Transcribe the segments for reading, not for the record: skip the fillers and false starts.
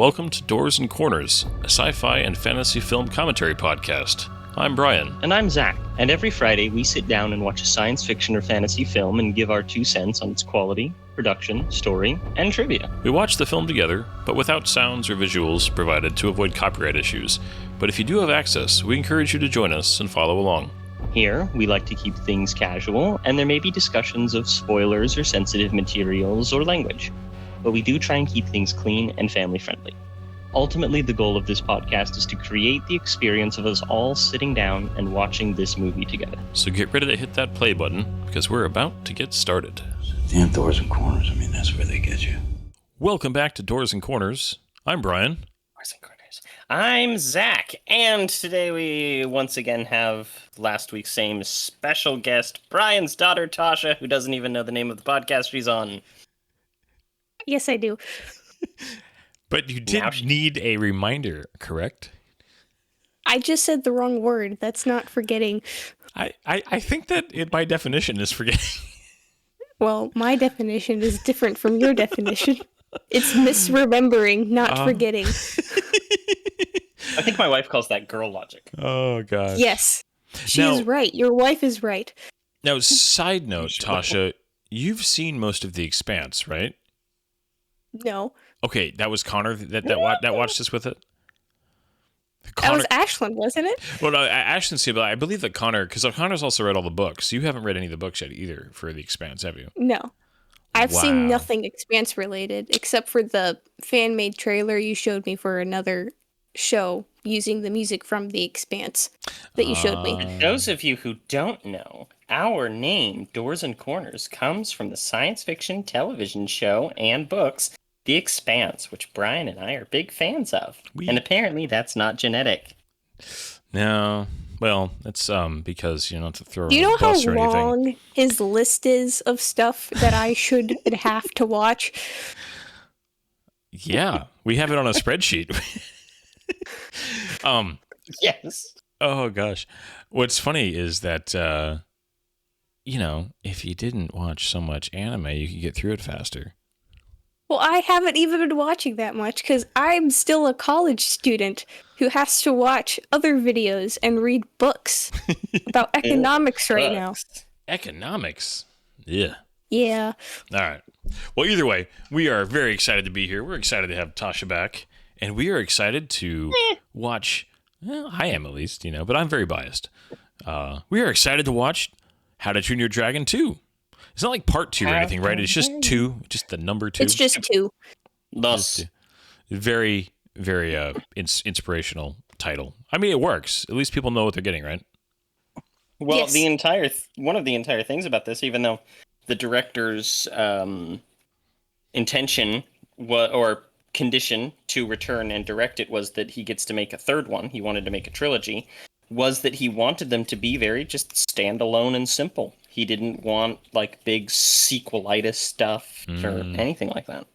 welcome to Doors and Corners, a sci-fi and fantasy film commentary podcast. I'm Brian. And I'm Zach. And every Friday we sit down and watch a science fiction or fantasy film and give our 2 cents on its quality, production, story, and trivia. We watch the film together, but without sounds or visuals provided to avoid copyright issues. But if you do have access, we encourage you to join us and follow along. Here, we like to keep things casual, and there may be discussions of spoilers or sensitive materials or language. But we do try and keep things clean and family-friendly. Ultimately, the goal of this podcast is to create the experience of us all sitting down and watching this movie together. So get ready to hit that play button, because we're about to get started. Damn Doors and Corners, I mean, that's where they get you. Welcome back to Doors and Corners. I'm Brian. Doors and Corners. I'm Zach, and today we once again have last week's same special guest, Brian's daughter, Tasha, who doesn't even know the name of the podcast she's on. Yes, I do. But you did need a reminder, correct? I just said the wrong word. That's not forgetting. I think that by definition is forgetting. Well, my definition is different from your definition. It's misremembering, not forgetting. I think my wife calls that girl logic. Oh, gosh. Yes. She's right. Your wife is right. Now, side note, Tasha, you've seen most of The Expanse, right? No. Okay, that was Connor that watched this with it? That was Ashlyn, wasn't it? Well, no, Ashlyn's seen, but I believe that Connor, because Connor's also read all the books. You haven't read any of the books yet either for The Expanse, have you? No. I've Wow. seen nothing Expanse related, except for the fan-made trailer you showed me for another show using the music from The Expanse that you showed me. For those of you who don't know, our name, Doors and Corners, comes from the science fiction television show and books, The Expanse, which Brian and I are big fans of. And apparently that's not genetic. No. Well, it's because, not to throw Do you know how bus or anything. long his list is of stuff that I should have to watch? Yeah, we have it on a spreadsheet. Yes. Oh, gosh. What's funny is that, if you didn't watch so much anime, you could get through it faster. Well, I haven't even been watching that much because I'm still a college student who has to watch other videos and read books about economics right now. Economics? Yeah. Yeah. All right. Well, either way, we are very excited to be here. We're excited to have Tasha back. And we are excited to watch, well, I am at least, but I'm very biased. We are excited to watch How to Train Your Dragon 2. It's not like part 2 or anything, right? It's just 2, just the number 2. It's just 2. Thus. Very, very inspirational title. I mean, it works. At least people know what they're getting, right? Well, Yes. one of the entire things about this, even though the director's intention or condition to return and direct it was that he gets to make a third one, he wanted to make a trilogy, was that he wanted them to be very just standalone and simple. He didn't want like big sequelitis stuff or anything like that.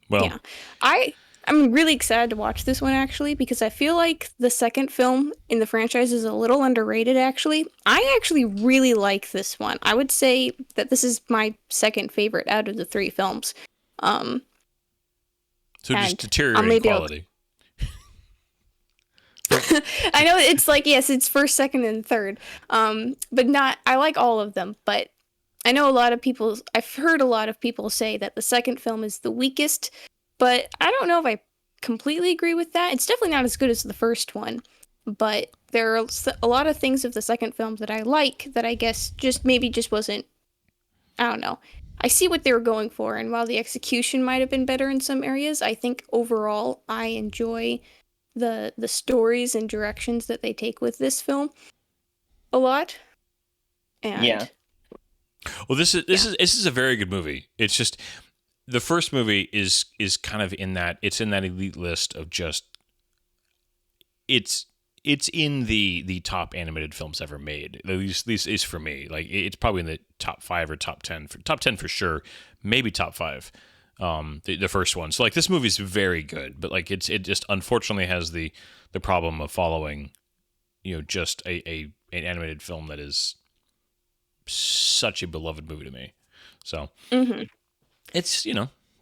Well, Yeah. I'm really excited to watch this one, actually, because I feel like the second film in the franchise is a little underrated, actually. I actually really like this one. I would say that this is my second favorite out of the 3 films. so just and deteriorating maybe I'll- quality. I know it's like, yes, it's first, second, and third. But I like all of them, but I know I've heard a lot of people say that the second film is the weakest, but I don't know if I completely agree with that. It's definitely not as good as the first one, but there are a lot of things of the second film that I like that I guess just wasn't, I don't know. I see what they were going for, and while the execution might have been better in some areas, I think overall I enjoy the stories and directions that they take with this film a lot. And Yeah. Well, this is a very good movie. It's just the first movie is kind of in that elite list of just it's in the top animated films ever made. At least is for me. Like it's probably in the top 5 or top 10 for sure, maybe top 5. The first one. So like this movie's very good, but like it just unfortunately has the problem of following, just an animated film that is such a beloved movie to me. So it's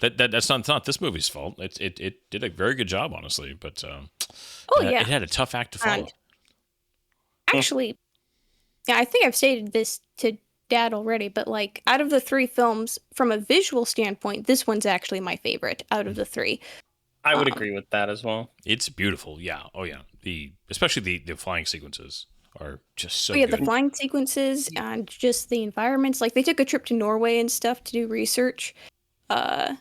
That's not this movie's fault. It did a very good job, honestly, but Oh yeah. it had a tough act to follow. And actually, yeah, I think I've stated this to Dad already, but like out of the three films, from a visual standpoint, this one's actually my favorite out of the three. I would Um, agree with that as well. It's beautiful, yeah. Oh yeah, especially the flying sequences are just so We had the good. flying sequences and just the environments. Like they took a trip to Norway and stuff to do research, uh,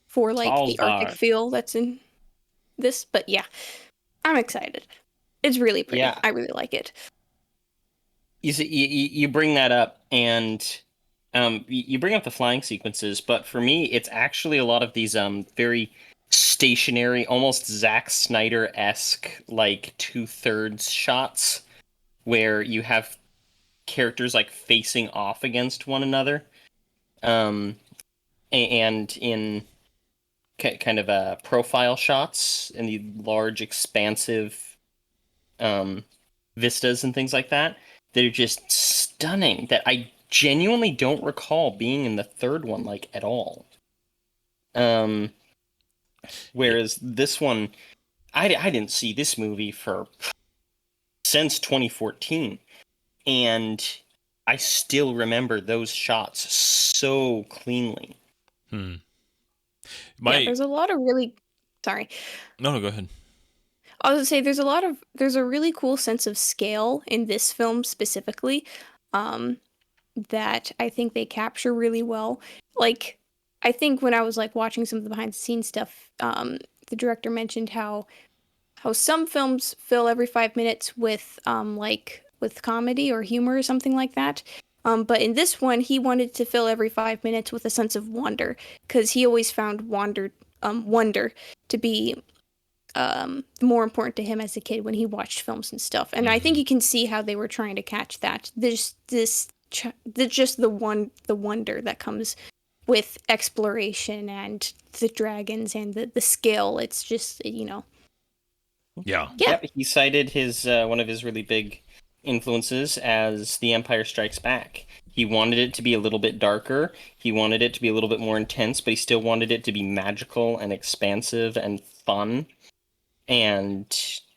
for like the Arctic Svalbard. feel that's in this. But yeah, I'm excited. It's really pretty. Yeah. I really like it. You see, you bring that up, and you bring up the flying sequences, but for me, it's actually a lot of these very stationary, almost Zack Snyder-esque, like 2/3 shots, where you have characters like facing off against one another, and in kind of profile shots in the large, expansive vistas and things like that. They're just stunning that I genuinely don't recall being in the third one like at all. Whereas this one, I didn't see this movie for since 2014, and I still remember those shots so cleanly. Hmm. Yeah, there's a lot of really. Sorry. No, go ahead. I was gonna say there's a really cool sense of scale in this film specifically, um, that I think they capture really well. Like, I think when I was like watching some of the behind the scenes stuff, the director mentioned how some films fill every 5 minutes with like with comedy or humor or something like that. But in this one, he wanted to fill every 5 minutes with a sense of wonder because he always found wonder to be more important to him as a kid when he watched films and stuff. And I think you can see how they were trying to catch that. There's just the wonder that comes with exploration and the dragons and the skill. It's just, Yeah. Yeah. Yep, he cited his one of his really big influences as The Empire Strikes Back. He wanted it to be a little bit darker. He wanted it to be a little bit more intense, but he still wanted it to be magical and expansive and fun. And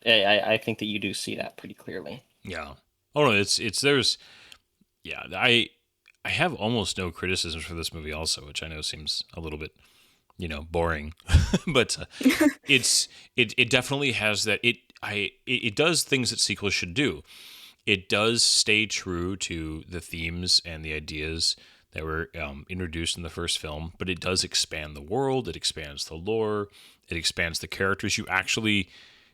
I think that you do see that pretty clearly. Yeah. Oh no, it's there's yeah, I have almost no criticisms for this movie also, which I know seems a little bit, boring. But it definitely has that it does things that sequels should do. It does stay true to the themes and the ideas that were introduced in the first film, but it does expand the world, it expands the lore, it expands the characters. You actually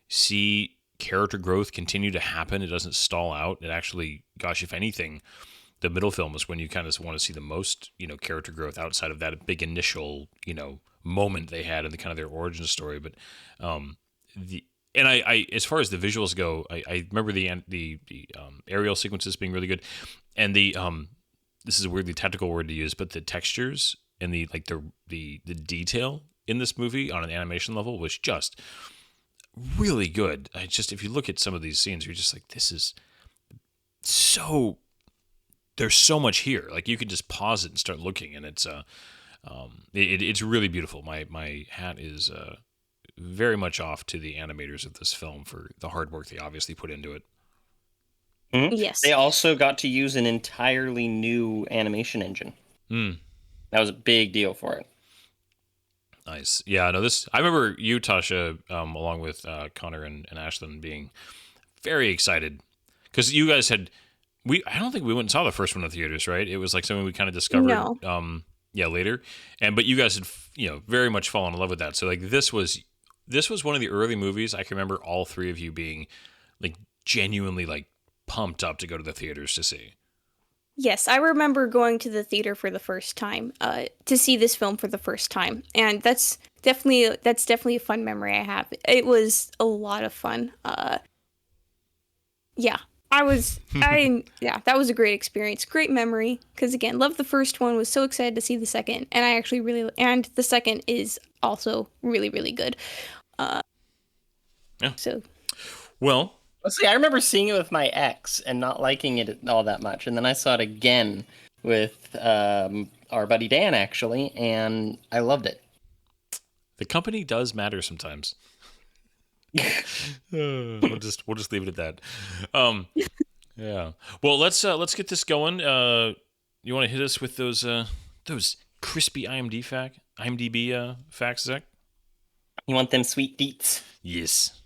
see character growth continue to happen. It doesn't stall out. It actually, gosh, if anything, the middle film is when you kind of want to see the most, character growth outside of that big initial, moment they had in the kind of their origin story. But I as far as the visuals go, I remember the aerial sequences being really good, and this is a weirdly technical word to use, but the textures and the detail in this movie on an animation level was just really good. If you look at some of these scenes, you're just like, this is so. There's so much here. Like you could just pause it and start looking, and it's really beautiful. My hat is very much off to the animators of this film for the hard work they obviously put into it. Mm-hmm. Yes. They also got to use an entirely new animation engine. That was a big deal for it. Nice. Yeah, no, I remember you, Tasha, along with Connor and Ashlyn being very excited because you guys had, I don't think we went and saw the first one in the theaters, right? It was like something we kind of discovered, No. Later. But you guys had, very much fallen in love with that. So like this was one of the early movies I can remember all three of you being like genuinely like pumped up to go to the theaters to see. Yes, I remember going to the theater for the first time, to see this film for the first time, and that's definitely a fun memory I have. It was a lot of fun. Yeah, that was a great experience, great memory. Because again, loved the first one, was so excited to see the second, and and the second is also really, really good. Yeah. So, well. See, I remember seeing it with my ex and not liking it all that much, and then I saw it again with our buddy Dan, actually, and I loved it. The company does matter sometimes. We'll just leave it at that. Yeah. Well, let's get this going. You want to hit us with those crispy IMDb facts, Zach? You want them sweet deets? Yes.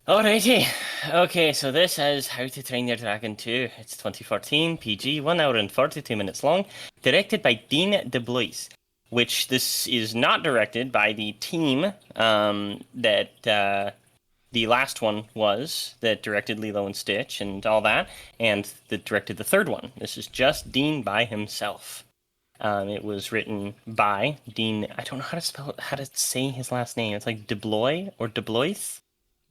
Alrighty. Okay, so this is How to Train Your Dragon 2. It's 2014, PG, 1 hour and 42 minutes long, directed by Dean DeBlois, which this is not directed by the team that the last one was, that directed Lilo and Stitch and all that, and that directed the third one. This is just Dean by himself. It was written by Dean. I don't know how to say his last name. It's like DeBlois or DeBlois.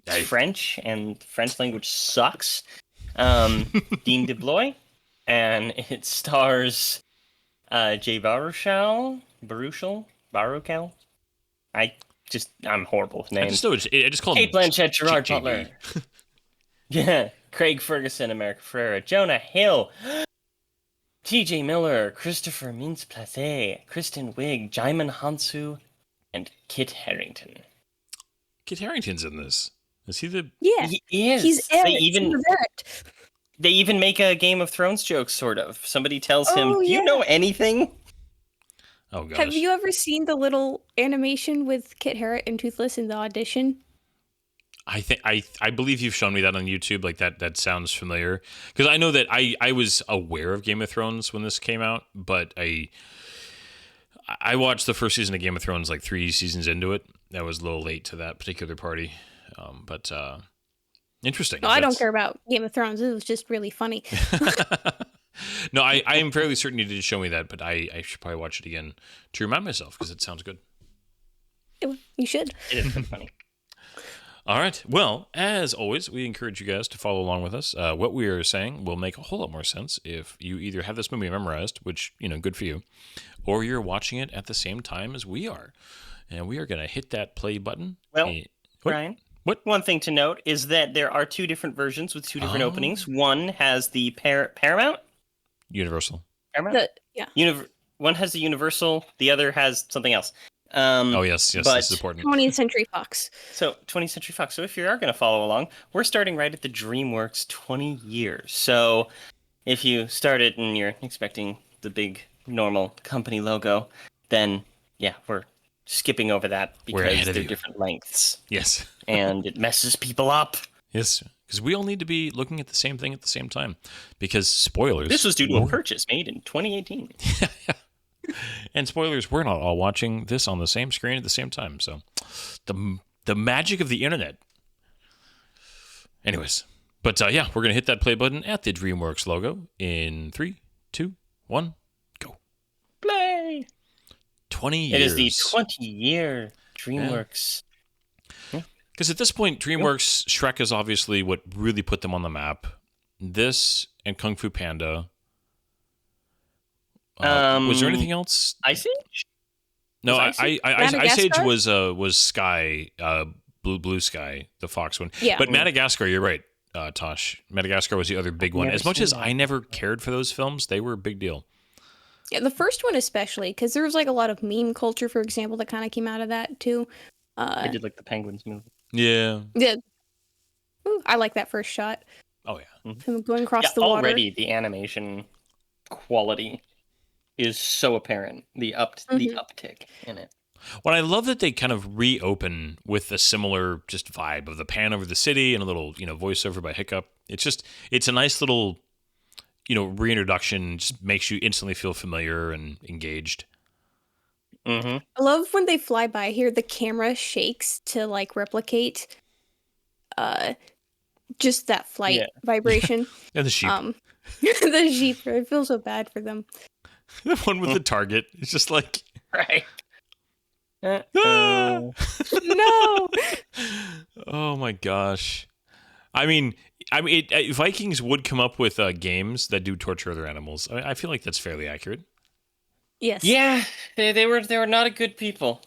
It's French, and French language sucks. Dean DeBlois, and it stars Jay Baruchel. I'm horrible with names. I just call him Kate Blanchett, Gerard JB. Butler. Yeah, Craig Ferguson, America Ferrera, Jonah Hill, T.J. Miller, Christopher Mintz-Plasse, Kristen Wiig, Jaimin Hansu, and Kit Harington. Kit Harington's in this. Is he the? Yeah, He is. he's Eric. They even make a Game of Thrones joke, sort of. Somebody tells him, Oh, "Do you yeah. know anything?" Oh gosh. Have you ever seen the little animation with Kit Harington and Toothless in the audition? I believe you've shown me that on YouTube. Like that sounds familiar, because I know that I was aware of Game of Thrones when this came out, but I watched the first season of Game of Thrones like 3 seasons into it. I was a little late to that particular party, but interesting. No, I don't care about Game of Thrones. It was just really funny. No, I am fairly certain you did show me that, but I should probably watch it again to remind myself, because it sounds good. You should. It is pretty funny. All right. Well, as always, we encourage you guys to follow along with us. What we are saying will make a whole lot more sense if you either have this movie memorized, which, good for you, or you're watching it at the same time as we are. And we are going to hit that play button. Well, What? Brian, What? one thing to note is that there are 2 different versions with 2 different openings. One has the Paramount? Universal. Paramount? Yeah. One has the Universal, the other has something else. Oh, yes, but- this is important. 20th Century Fox. So, 20th Century Fox. So if you are going to follow along, we're starting right at the DreamWorks 20 years. So if you start it and you're expecting the big, normal company logo, then, yeah, we're skipping over that We're ahead because of they're you. different lengths. Yes. And it messes people up. Yes, because we all need to be looking at the same thing at the same time, because spoilers. This was due to a purchase made in 2018. And spoilers, we're not all watching this on the same screen at the same time. So the magic of the internet. Anyways, but yeah, we're going to hit that play button at the DreamWorks logo in 3, 2, 1, go. Play! 20 years. It is the 20-year DreamWorks. Because at this point, DreamWorks, Shrek is obviously what really put them on the map. This and Kung Fu Panda. Was there anything else? Ice Age? No, Was Ice Age was Sky, Blue Sky, the Fox one. Yeah. But Madagascar, you're right, Tosh. Madagascar was the other big one. never As much seen as that. I never cared for those films, they were a big deal. Yeah, the first one especially, because there was like a lot of meme culture, for example, that kind of came out of that too. I did like the Penguins movie. Yeah. Yeah. Ooh, I like that first shot. Oh yeah. Him going across the water. Already the animation quality is so apparent. The uptick in it. Well, I love that they kind of reopen with a similar just vibe of the pan over the city and a little, voiceover by Hiccup. It's a nice little, reintroduction. Just makes you instantly feel familiar and engaged. Mm-hmm. I love when they fly by here, the camera shakes to like replicate just that flight vibration. And the sheep. The sheep, I feel so bad for them. The one with the target. It's just like, Right. ah! No. Oh my gosh. I mean, Vikings would come up with games that do torture other animals. I feel like that's fairly accurate. Yes. Yeah, they were not a good people.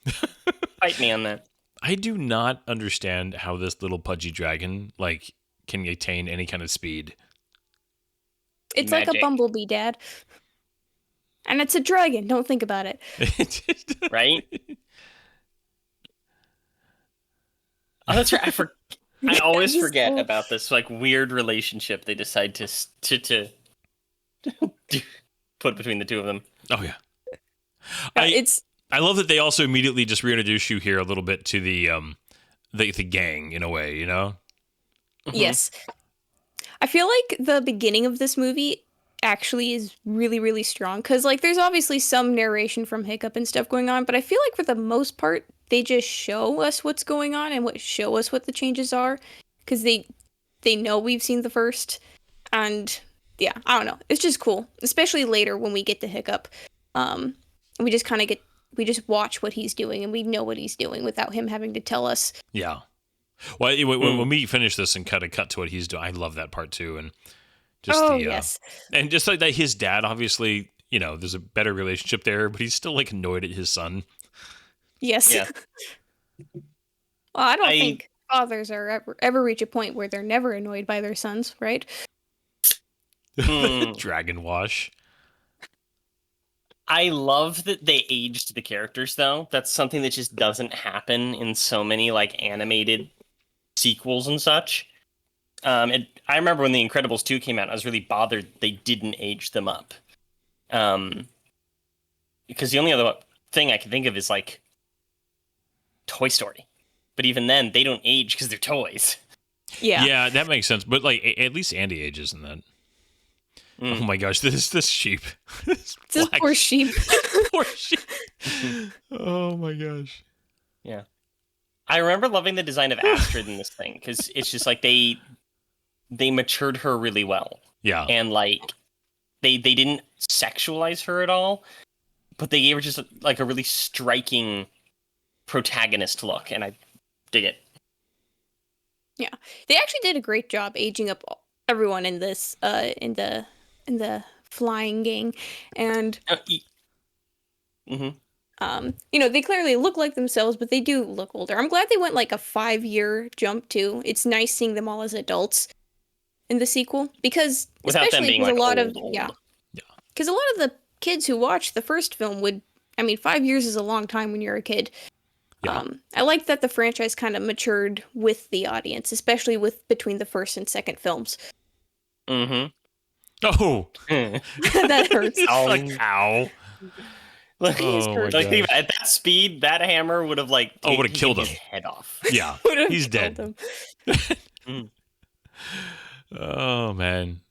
Fight me on that. I do not understand how this little pudgy dragon can attain any kind of speed. It's like Magic. a bumblebee, Dad. And it's a dragon. Don't think about it. Right? Oh, that's right. I always Just- forget about this like weird relationship they decide to put between the two of them. Oh yeah. It's I love that they also immediately just reintroduce you here a little bit to the gang in a way, you know? yes. I feel like the beginning of this movie actually is really, really strong because, like, there's obviously some narration from Hiccup and stuff going on, but I feel like for the most part, they just show us what's going on and show us what the changes are because they know we've seen the first, and yeah, I don't know, it's just cool, especially later when we get to Hiccup. We just kind of we just watch what he's doing and we know what he's doing without him having to tell us. Yeah. Well, when we finish this and kind of cut to what he's doing, I love that part too, and just Yes. and just like that, his dad obviously, you know, there's a better relationship there, but he's still like annoyed at his son. Yes. Yeah. Well, I don't think fathers are ever reach a point where they're never annoyed by their sons, right? Dragon wash. I love that they aged the characters, though. That's something that just doesn't happen in so many like animated sequels and such. I remember when The Incredibles 2 came out, I was really bothered they didn't age them up. Because the only other thing I can think of is like Toy Story. But even then, they don't age because they're toys. Yeah. Yeah, that makes sense. But like, at least Andy ages in that. Oh my gosh, this sheep. this poor sheep. poor sheep. Oh my gosh. Yeah. I remember loving the design of Astrid in this thing because it's just like they matured her really well. Yeah. And like they didn't sexualize her at all, but they gave her just like a really striking protagonist look, and I dig it. Yeah. They actually did a great job aging up everyone in this in the flying gang, and you know, they clearly look like themselves, but they do look older. I'm glad they went like a 5-year jump too. It's nice seeing them all as adults in the sequel because Without them being like a lot old. because a lot of the kids who watched the first film would, I mean, 5 years is a long time when you're a kid. Yeah. I like that the franchise kind of matured with the audience, especially with between the first and second films. Oh, That hurts. like ow. Look, Oh, like think about it, at that speed, that hammer would have like would have killed his him. head off. Yeah, Would've he's killed dead. him. Oh man,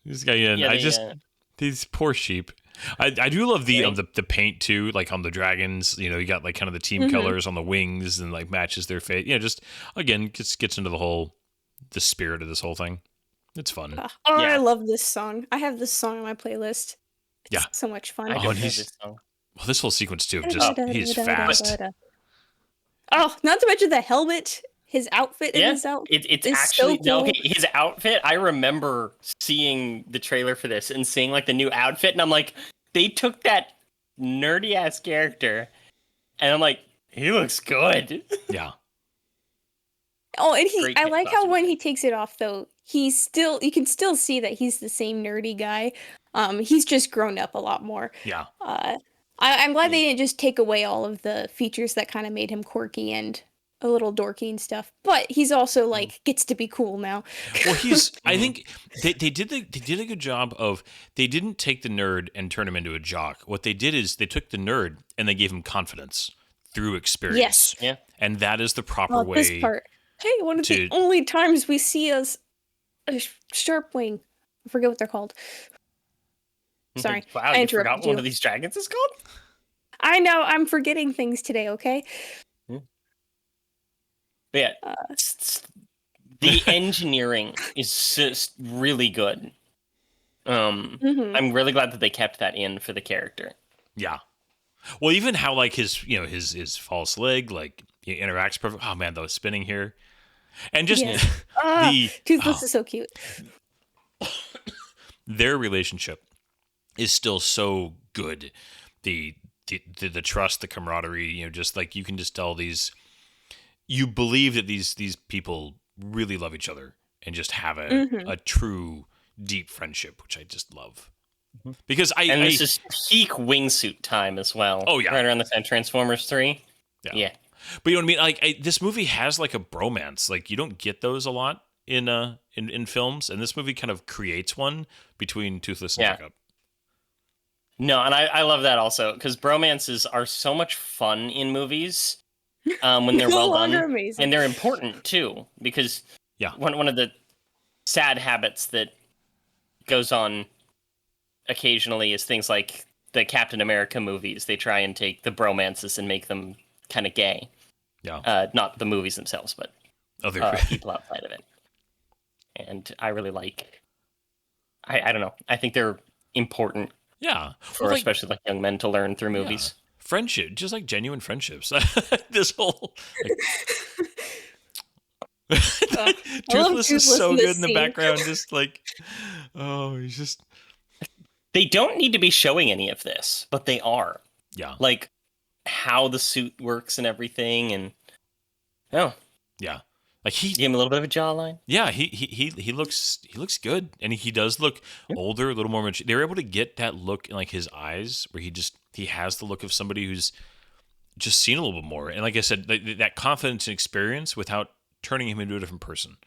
this guy. These poor sheep. I do love the paint too, like on the dragons. You know, you got like kind of the team colors on the wings and like matches their face. You know, just again gets into the spirit of this whole thing. It's fun. I love this song. I have this song on my playlist. It's Yeah. so much fun. I Oh, don't and have this song. Well, this whole sequence too of just he's fast. Oh, not to mention the helmet, his outfit in this outfit. It's is actually so cool. okay. His outfit. I remember seeing the trailer for this and seeing like the new outfit, and I'm like, they took that nerdy ass character, and I'm like, he looks good. Yeah. Oh, and Great I kid like how costume. when he takes it off though, you can still see that he's the same nerdy guy. He's just grown up a lot more. Yeah. I'm glad they didn't just take away all of the features that kind of made him quirky and a little dorky and stuff. But he's also like gets to be cool now. Well, I think they did a good job of they didn't take the nerd and turn him into a jock. What they did is they took the nerd and they gave him confidence through experience. Yes. Yeah. And that is the proper way. This part. Hey, one of the only times we see a sharp wing. I forget what they're called. Sorry. Wow, I you forgot interrupted what one you. of these dragons is called? I know, I'm forgetting things today, okay? But yeah, the engineering is just really good. I'm really glad that they kept that in for the character. Yeah. Well, even how like his his false leg like he interacts perfect. Oh man, those spinning here, and just Toothless is so cute. Their relationship is still so good. The trust, the camaraderie, just like you can just tell these. You believe that these people really love each other and just have a true deep friendship, which I just love. Because And this is peak wingsuit time as well. Oh, yeah. Right around the time Transformers 3. Yeah. But you know what I mean? Like this movie has like a bromance. Like you don't get those a lot in films, and this movie kind of creates one between Toothless and Hiccup. No, and I love that also because bromances are so much fun in movies when they're well done, amazing. and they're important too because one of the sad habits that goes on occasionally is things like the Captain America movies. They try and take the bromances and make them kind of gay. Yeah. Not the movies themselves, but other people outside of it. And I really like. I don't know. I think they're important. Yeah, for especially like young men to learn through movies. Friendship, just like genuine friendships. This whole Toothless is so good in the background. Just like, oh, he's just. They don't need to be showing any of this, but they are. Yeah. Like how the suit works and everything, and yeah, like he gave him a little bit of a jawline. Yeah, he looks good, and he does look older, a little more mature. They were able to get that look in like his eyes, where he has the look of somebody who's just seen a little bit more, and like I said, that confidence and experience without turning him into a different person.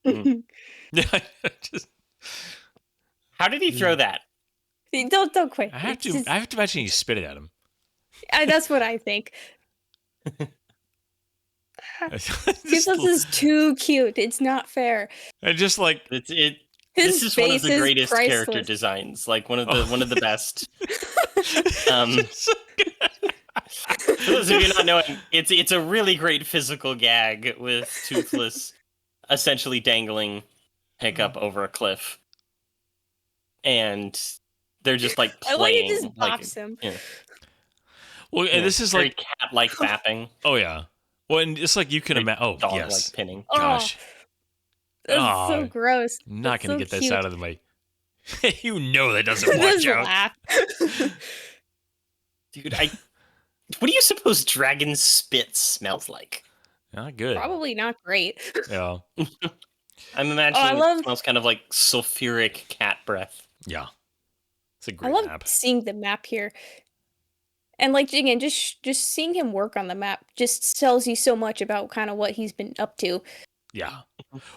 Yeah, just. How did he throw that? Don't quit. I have to imagine he spit it at him. That's what I think. Toothless is too cute. It's not fair. And just like this is one of the greatest character designs. Like one of the best. For those of you not knowing, it's a really great physical gag with Toothless essentially dangling Hiccup over a cliff, and they're just like playing. I like it just bops him. Yeah. Well, and this is very like cat-like fapping. Oh yeah. Well, and it's like you can imagine. Oh dog-like yes. pinning. Gosh. That's so gross. I'm not going to get cute. this out of the way. You know that doesn't watch out. Dude, what do you suppose dragon spit smells like? Not good. Probably not great. Yeah. I'm imagining it smells kind of like sulfuric cat breath. Yeah. It's a great map. I love map. seeing the map here. And like again, just seeing him work on the map just tells you so much about kind of what he's been up to. Yeah.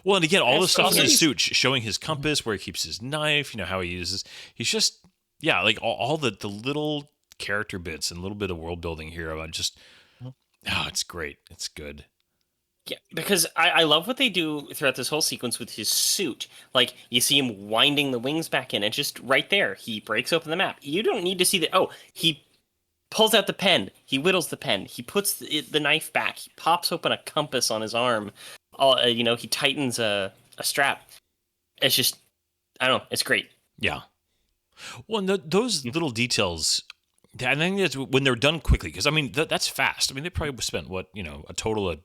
Well, and again, all the stuff in his suit, showing his compass, where he keeps his knife, how he uses. He's just, like all the little character bits and a little bit of world building here about just. Oh, it's great. It's good. Yeah, because I love what they do throughout this whole sequence with his suit. Like, you see him winding the wings back in, and just right there, he breaks open the map. You don't need to see that. Oh, he pulls out the pen. He whittles the pen. He puts the knife back. He pops open a compass on his arm. He tightens a strap. It's just, I don't know. It's great. Yeah. Well, those little details, I think that's when they're done quickly. Because, I mean, that's fast. I mean, they probably spent, a total of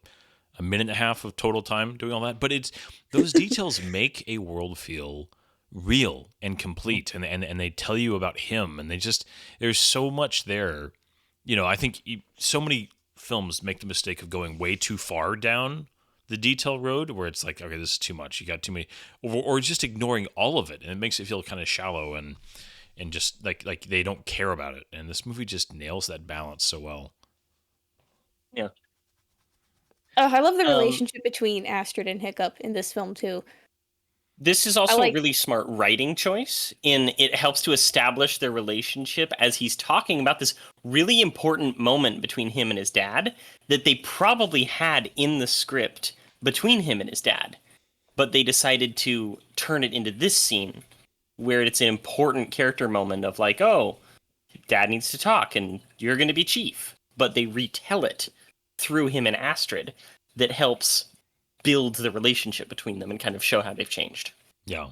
a minute and a half of total time doing all that. But it's those details make a world feel real and complete. And they tell you about him. And there's so much there. I think so many films make the mistake of going way too far down the detail road, where it's like, okay, this is too much. You got too many, or just ignoring all of it, and it makes it feel kind of shallow and just like they don't care about it. And this movie just nails that balance so well. Yeah. Oh, I love the relationship between Astrid and Hiccup in this film too. This is also a really smart writing choice, it helps to establish their relationship as he's talking about this really important moment between him and his dad that they probably had in the script between him and his dad. But they decided to turn it into this scene where it's an important character moment of like, oh, dad needs to talk and you're going to be chief. But they retell it through him and Astrid that helps build the relationship between them and kind of show how they've changed. Yeah.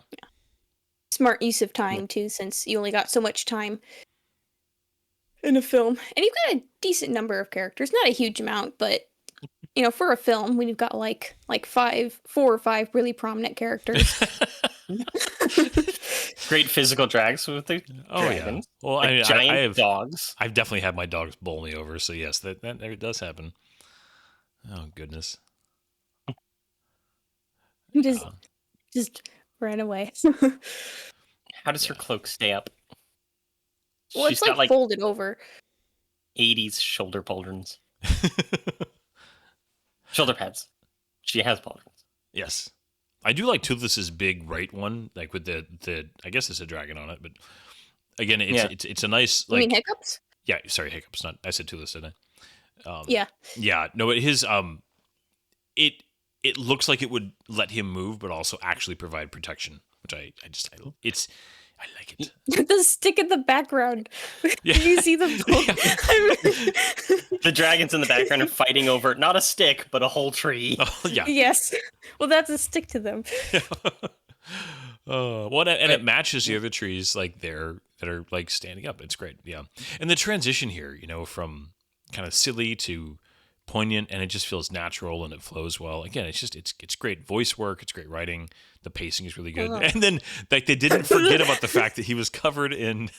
Smart use of time too, since you only got so much time in a film. And you've got a decent number of characters. Not a huge amount, but for a film, when you've got like 4 or 5 really prominent characters. Great physical drags with the dragons. Yeah. Well, like giant I have dogs. I've definitely had my dogs bowl me over, so yes, that does happen. Oh goodness. Just ran away. How does her cloak stay up? Well, She's it's got like folded over. 80s shoulder pauldrons. Shoulder pads. She has pauldrons. Yes. I do like Toothless's big right one, like with the I guess it's a dragon on it, but again, it's a nice You like mean Hiccups? yeah, sorry, Hiccups, not I said Toothless, didn't I? Yeah. Yeah, no, but his it looks like it would let him move, but also actually provide protection, which I like it. The stick in the background. Yeah. Did you see the The dragons in the background are fighting over not a stick, but a whole tree. Oh, yeah. Yes. Well, that's a stick to them. Well, and it matches the other trees like that are like standing up. It's great, yeah. And the transition here, from kind of silly to poignant, and it just feels natural and it flows well. Again, it's great voice work. It's great writing. The pacing is really good. And then like they didn't forget about the fact that he was covered in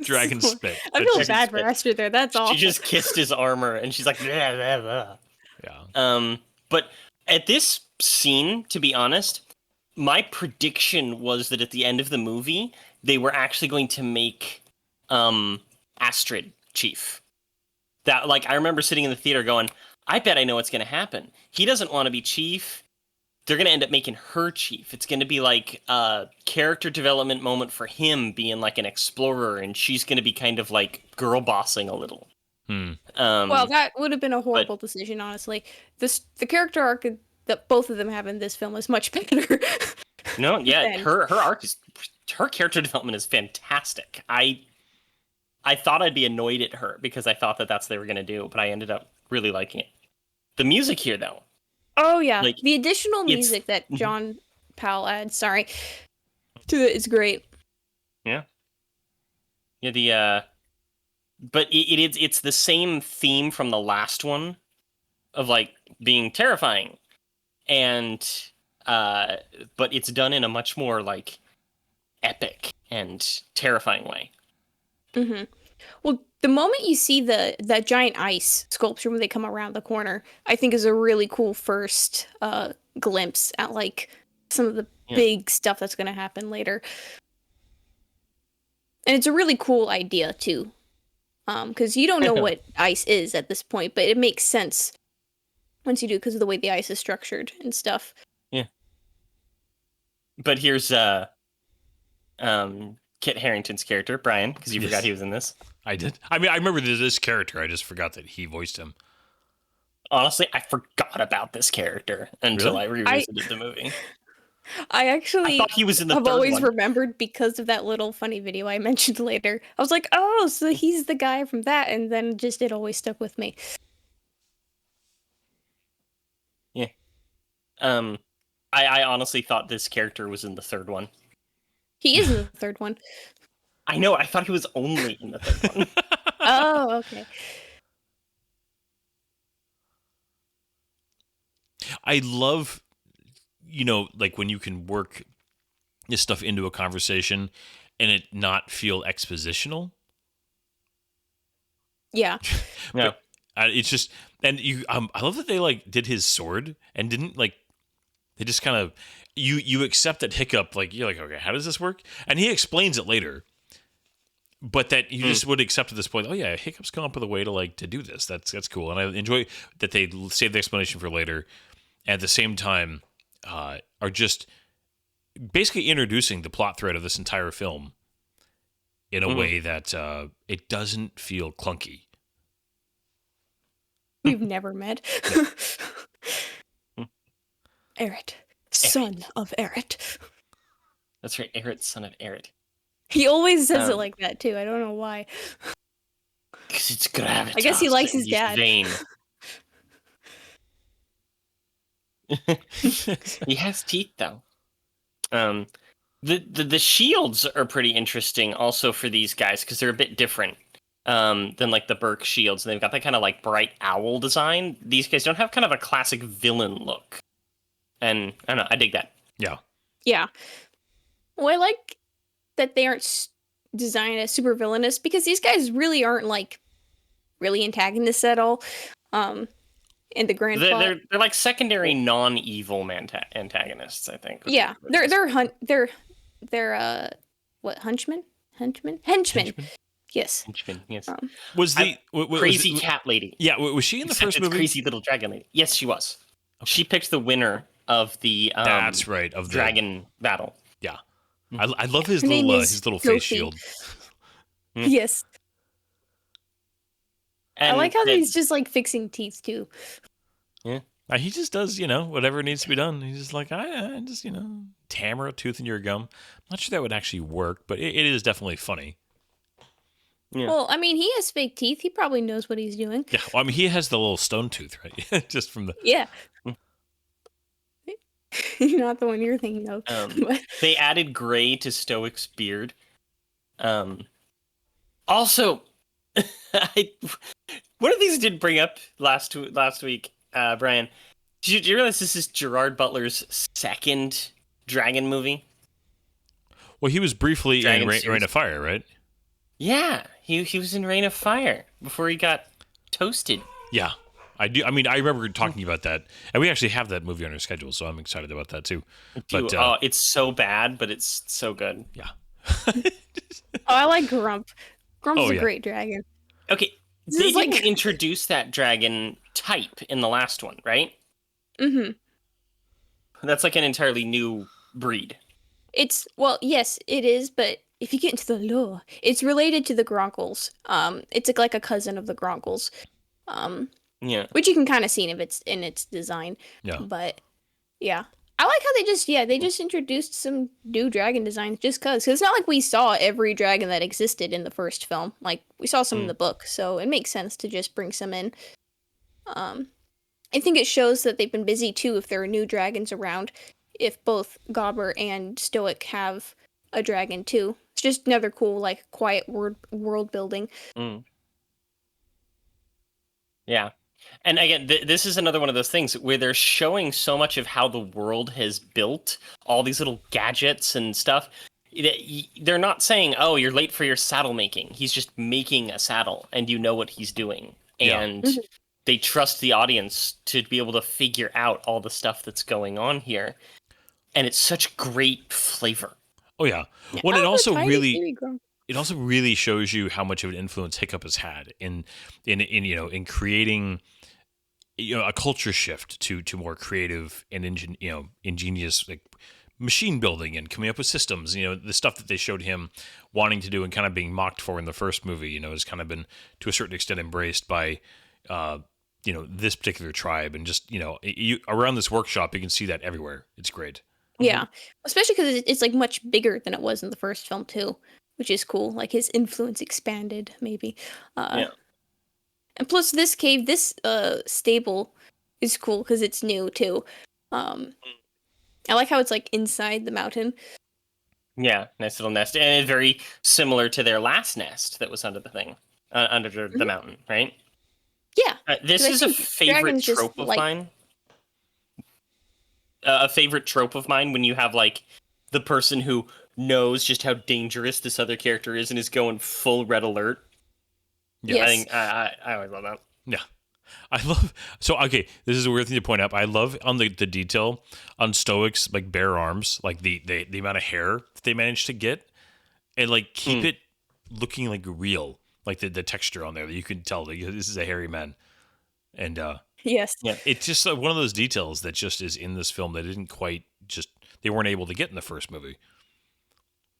dragon spit. I feel bad for Esther there. That's awful. She just kissed his armor, and she's like, blah, blah, blah. Yeah. But at this scene, to be honest, my prediction was that at the end of the movie, they were actually going to make Astrid chief. That, like, I remember sitting in the theater going, I bet I know what's going to happen. He doesn't want to be chief. They're going to end up making her chief. It's going to be like a character development moment for him being like an explorer, and she's going to be kind of like girl bossing a little. Well, that would have been a horrible decision, honestly. The character arc that both of them have in this film is much better. No, yeah, her character development is fantastic. I thought I'd be annoyed at her because I thought that's what they were going to do, but I ended up really liking it. The music here, though. Oh, yeah. Like, the additional music that John Powell adds, to it is great. Yeah. Yeah, but it's the same theme from the last one of, like, being terrifying. And, but it's done in a much more, like, epic and terrifying way. Mm-hmm. Well, the moment you see that giant ice sculpture when they come around the corner, I think is a really cool first glimpse at like some of the big stuff that's going to happen later. And it's a really cool idea too, because you don't know what ice is at this point, but it makes sense once you do because of the way the ice is structured and stuff. Yeah. But here's Kit Harington's character, Brian, because you forgot he was in this. I did. I mean, I remember this character. I just forgot that he voiced him. Honestly, I forgot about this character until I revisited the movie. I thought he was in the I've third always one. remembered because of that little funny video I mentioned later. I was like, oh, so he's the guy from that, and then just it always stuck with me. Yeah. I honestly thought this character was in the third one. He is in the third one. I know, I thought he was only in the third one. Oh, okay. I love, like when you can work this stuff into a conversation and it not feel expositional. Yeah. Yeah. It's just, and I love that they like did his sword and didn't like, they just kind of, you accept that Hiccup, like, you're like, okay, how does this work? And he explains it later. But that you just would accept at this point, oh yeah, Hiccup's come up with a way to do this. That's cool. And I enjoy that they save the explanation for later. And at the same time, are just basically introducing the plot thread of this entire film in a way that it doesn't feel clunky. We've never met. Eret, son of Eret. That's right, Eret, son of Eret. He always says it like that too. I don't know why. Because it's gravitas. I guess he likes his dad. Vain. He has teeth though. The shields are pretty interesting also for these guys because they're a bit different than like the Burke shields. They've got that kind of like bright owl design. These guys don't have kind of a classic villain look, and I don't know. I dig that. Yeah. Yeah. Well, I like that they aren't designed as super villainous because these guys really aren't like really antagonists at all. In the grand plot, they're like secondary non-evil antagonists, I think. Yeah, they're what, Henchman? Henchman? Henchman? Yes. Henchman, yes. Was the Crazy cat lady. Yeah, was she in the Except first it's movie? Crazy little dragon lady. Yes, she was. She picked the winner of the That's right, of the dragon battle. Yeah, I love his Her name little is face Goofy. shield. Yes. And I like how he's just like fixing teeth too. He just does, whatever needs to be done. He's just like, I just, hammer a tooth in your gum. I'm not sure that would actually work, but it is definitely funny. Yeah. Well, I mean, he has fake teeth. He probably knows what he's doing. Yeah, well, I mean, he has the little stone tooth, right? Just from the... Yeah. Not the one you're thinking of. But They added gray to Stoic's beard. Also, one of these did bring up last week, Brian. Did you realize this is Gerard Butler's second dragon movie? Well, he was briefly Dragon in series. Rain of Fire, right? Yeah, he was in Rain of Fire before he got toasted. Yeah, I do. I mean, I remember talking about that, and we actually have that movie on our schedule, so I'm excited about that too. But It's so bad, but it's so good. yeah. I like Grump. Grump's a yeah. great dragon. Okay, This they is like- didn't introduce that dragon type in the last one, right? Mm-hmm. That's like an entirely new breed. Well, yes, it is, but if you get into the lore, it's related to the Gronkles. It's like a cousin of the Gronkles. Yeah. Which you can kind of see in its design. Yeah. But yeah. I like how they just introduced some new dragon designs just cuz it's not like we saw every dragon that existed in the first film. Like we saw some in the book, so it makes sense to just bring some in. I think it shows that they've been busy too if there are new dragons around. If both Gobber and Stoic have a dragon too. It's just another cool like quiet world building. Yeah. And again, this is another one of those things where they're showing so much of how the world has built, all these little gadgets and stuff. They're not saying, oh, you're late for your saddle making. He's just making a saddle, and you know what he's doing. Yeah. And they trust the audience to be able to figure out all the stuff that's going on here. And it's such great flavor. Oh yeah. Well, it also really... Grump. It also really shows you how much of an influence Hiccup has had in creating a culture shift to more creative and ingenious like machine building and coming up with systems. The stuff that they showed him wanting to do and kind of being mocked for in the first movie, has kind of been to a certain extent embraced by this particular tribe, and just around this workshop you can see that everywhere. It's great. Yeah, especially because it's like much bigger than it was in the first film too, which is cool. Like his influence expanded, maybe. Yeah. And plus, this stable is cool because it's new too. I like how it's like inside the mountain. Yeah, nice little nest, and it's very similar to their last nest that was under the thing, under the mountain, right? Yeah, This 'cause I is a think favorite dragons just, trope of like- mine. A favorite trope of mine when you have like the person who knows just how dangerous this other character is and is going full red alert. Yeah. I Yes. think I always love that. Yeah. I love okay, this is a weird thing to point out. I love on the detail on Stoic's like bare arms, like the amount of hair that they managed to get and like keep it looking like real. Like the texture on there that you can tell that this is a hairy man. And Yes. Yeah. it's just one of those details that just is in this film that didn't quite they weren't able to get in the first movie.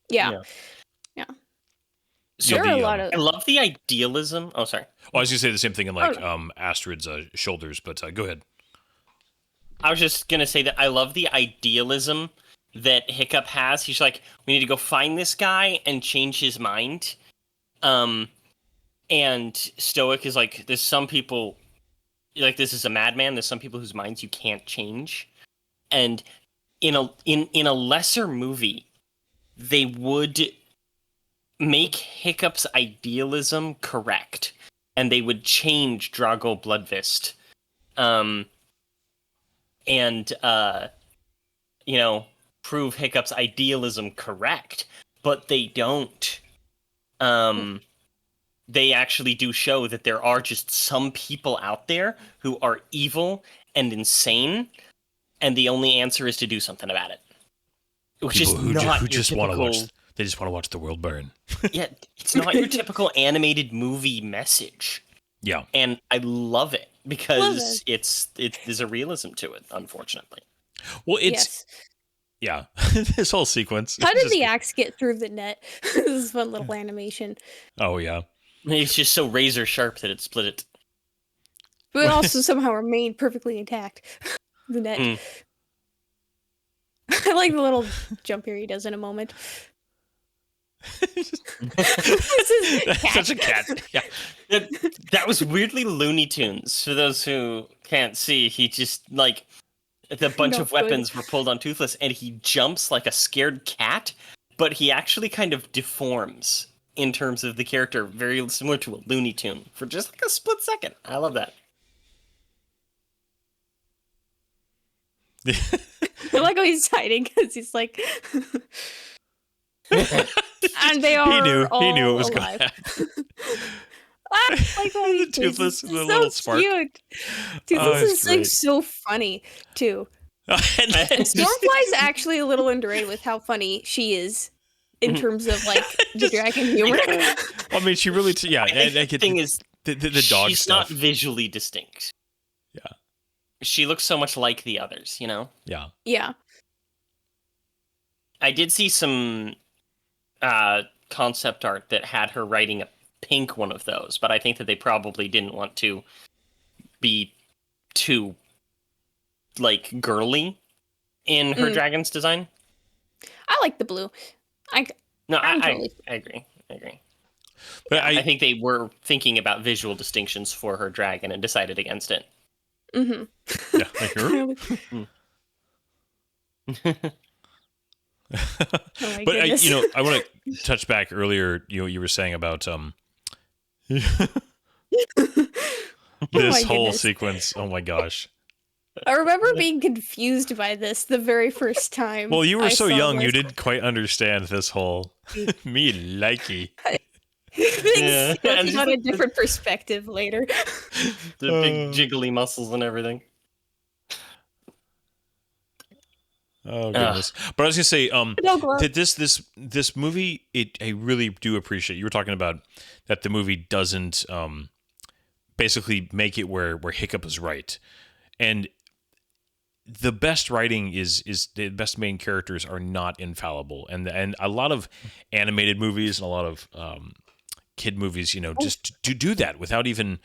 Yeah. So There are a the, lot of I love the idealism. Oh, sorry. Well, I was gonna say the same thing in like Astrid's shoulders, but go ahead. I was just gonna say that I love the idealism that Hiccup has. He's like, we need to go find this guy and change his mind. And Stoic is like, there's some people, like this is a madman. There's some people whose minds you can't change. And in a lesser movie, they would make Hiccup's idealism correct, and they would change Drago Bloodfist, and prove Hiccup's idealism correct, but they don't. They actually do show that there are just some people out there who are evil and insane, and the only answer is to do something about it. Which People is not who your just want to typical... watch They just want to watch the world burn. Yeah, it's not your typical animated movie message. Yeah. And I love it because there's a realism to it, unfortunately. Well, yeah, this whole sequence. How did the axe get through the net? This is a fun little animation. Oh, yeah. It's just so razor sharp that it split it. But it also somehow remained perfectly intact. The net. I like the little jump here he does in a moment. This is That's such a cat. Yeah. That was weirdly Looney Tunes. For those who can't see, he just, like, the bunch Not of weapons were pulled on Toothless, and he jumps like a scared cat, but he actually kind of deforms in terms of the character, very similar to a Looney Tune, for just like a split second. I love that. I like how he's hiding because he's like, and they are He knew it was alive. going to happen. I like how he Toothless is with a so little spark. cute. Toothless it's is like great. so funny too. And then And Stormfly's actually a little underrated with how funny she is in terms of like the dragon humor. I mean, she really, yeah. And The thing is, the dog she's stuff. not visually distinct. Yeah. She looks so much like the others, you know? Yeah. Yeah. I did see some concept art that had her riding a pink one of those, but I think that they probably didn't want to be too, like, girly in her dragon's design. I like the blue. I totally- agree. But I think they were thinking about visual distinctions for her dragon and decided against it. Mm-hmm. yeah, like her. Oh my But goodness. I want to touch back earlier. You were saying about this my whole goodness. sequence. Oh my gosh. I remember being confused by this the very first time. Well, you were I so saw young, this. you didn't quite understand this whole me likey. Yeah. It's on a different perspective later. The big jiggly muscles and everything. Oh goodness! But I was gonna say, No glove. that this movie, I really do appreciate. You were talking about that the movie doesn't basically make it where Hiccup is right, and the best writing is the best main characters are not infallible, and a lot of animated movies and a lot of kid movies, just to do that without even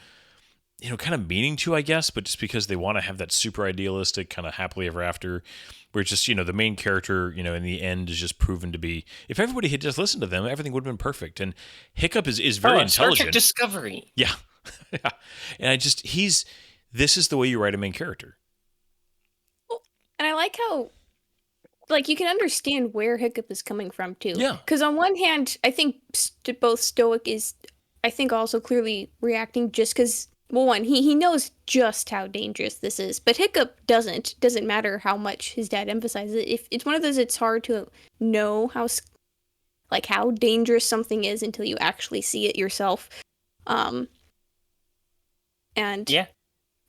kind of meaning to, I guess, but just because they want to have that super idealistic kind of happily ever after, where it's just the main character in the end is just proven to be, if everybody had just listened to them, everything would have been perfect. And Hiccup is very Star Trek intelligent. Discovery. Yeah. Yeah. And this is the way you write a main character. And I like how, like, you can understand where Hiccup is coming from, too. Yeah. Because on one hand, I think both Stoic is, I think, also clearly reacting just because, well, one, he knows just how dangerous this is. But Hiccup doesn't. Doesn't matter how much his dad emphasizes it. If it's one of those, it's hard to know how dangerous something is until you actually see it yourself. And Yeah.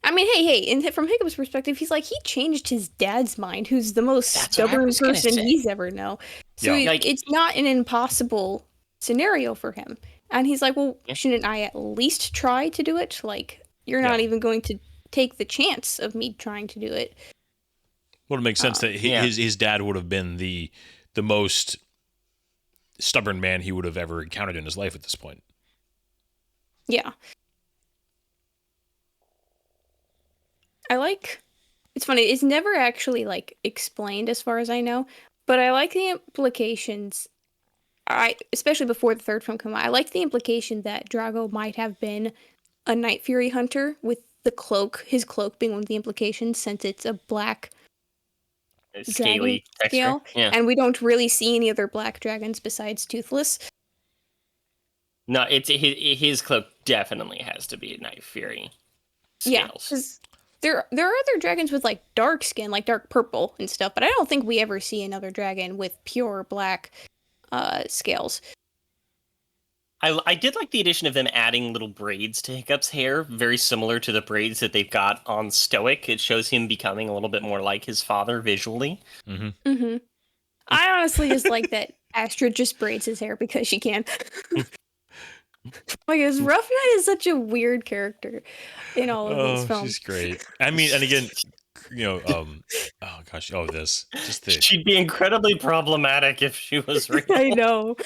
I mean, hey, from Hiccup's perspective, he's like, he changed his dad's mind, who's the most That's what I stubborn was gonna person say. he's ever known. So Yeah. it's not an impossible scenario for him. And he's like, well, Yeah. shouldn't I at least try to do it? Like, you're not Yeah. even going to take the chance of me trying to do it. Well, it makes sense that yeah. his dad would have been the most stubborn man he would have ever encountered in his life at this point. Yeah. It's funny, it's never actually, like, explained as far as I know, but I like the implications, especially before the third film came out, I like the implication that Drago might have been a Night Fury hunter, with the cloak, his cloak being one of the implications, since it's a black Scaly texture. scale, Yeah. and we don't really see any other black dragons besides Toothless. No, it's his cloak definitely has to be a Night Fury Yeah, scales. 'cause there are other dragons with like dark skin, like dark purple and stuff, but I don't think we ever see another dragon with pure black scales. I did like the addition of them adding little braids to Hiccup's hair, very similar to the braids that they've got on Stoic. It shows him becoming a little bit more like his father visually. Mm-hmm. Mm-hmm. I honestly just like that Astrid just braids his hair because she can. Like, his Rough Night is such a weird character in all of these Oh, films. she's great. I mean, and again, oh gosh, this just the She'd be incredibly problematic if she was real. I know.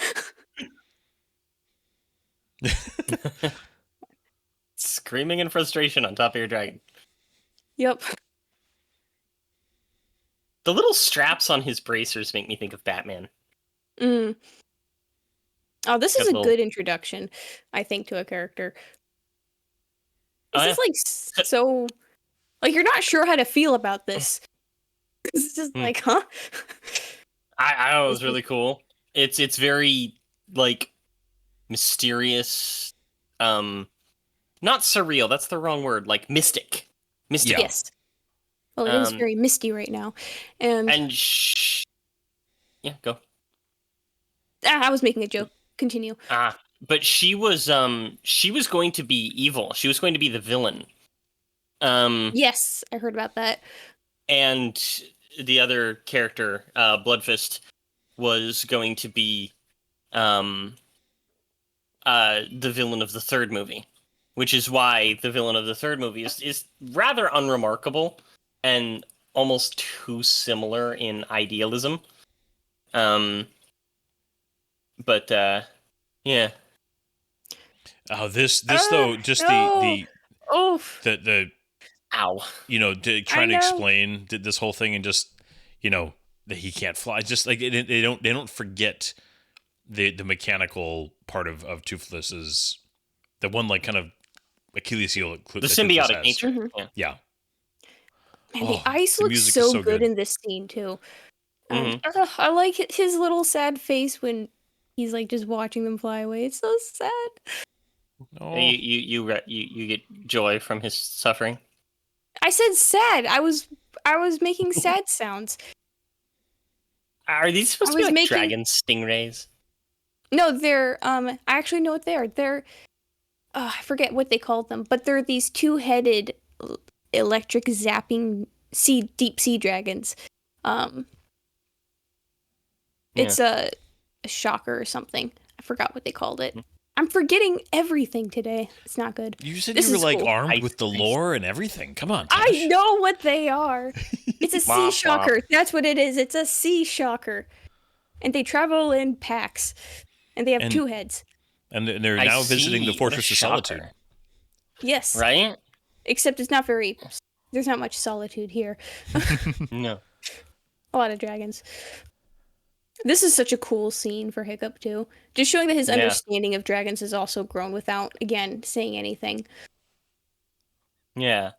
Screaming in frustration on top of your dragon. Yep. The little straps on his bracers make me think of Batman. Mm. Oh, this is Got a little- good introduction, I think, to a character. This Oh, is like so, like, you're not sure how to feel about this. It's just like, huh? I thought it was really cool. It's very like mysterious, not surreal. That's the wrong word. Like mystic. Yeah. Yes. Well, it is Um, very misty right now, and yeah, go. I was making a joke. Continue. But she was going to be evil. She was going to be the villain. Yes, I heard about that. And the other character, Bloodfist, was going to be the villain of the third movie, which is why the villain of the third movie is rather unremarkable and almost too similar in idealism. But yeah. Oh, this though, just no. Oof. the Ow. trying to know. explain this whole thing and just that he can't fly. Just like they don't forget the mechanical part of Toothless's the one like kind of Achilles heel. The symbiotic nature. Mhm. Yeah. Man, Oh, the ice the looks music is so, so good good. in this scene too. I like his little sad face when he's like just watching them fly away. It's so sad. Oh. You get joy from his suffering. I said sad. I was making sad sounds. Are these supposed I to be was like making- dragon stingrays? No, they're I actually know what they are. They're I forget what they called them, but they're these two-headed electric zapping deep sea dragons. It's a shocker or something. I forgot what they called it. I'm forgetting everything today. It's not good. You said This you were is like cool. armed with the lore and everything. Come on, I Tash. know what they are. It's a sea Womp womp. shocker. That's what it is. It's a sea shocker. And they travel in packs. And they have And- two heads. And they're I now visiting the see. What a Fortress of shocker. Solitude. Yes. Right? Except it's not very... There's not much solitude here. No. A lot of dragons. This is such a cool scene for Hiccup, too. Just showing that his Yeah. understanding of dragons has also grown without, again, saying anything. Yeah.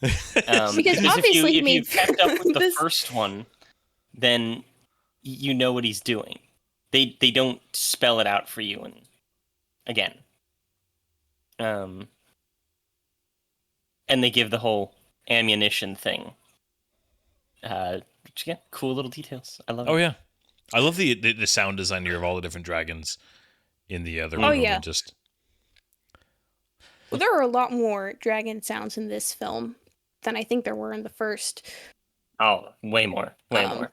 Because if obviously he you made kept up with the this- first one, then you know what he's doing. They don't spell it out for you, and again, and they give the whole ammunition thing. Which again, cool little details. I love it. Oh yeah, I love the sound design here of all the different dragons in the other Oh, one. yeah. Just Well, there are a lot more dragon sounds in this film than I think there were in the first. Oh, way more. More.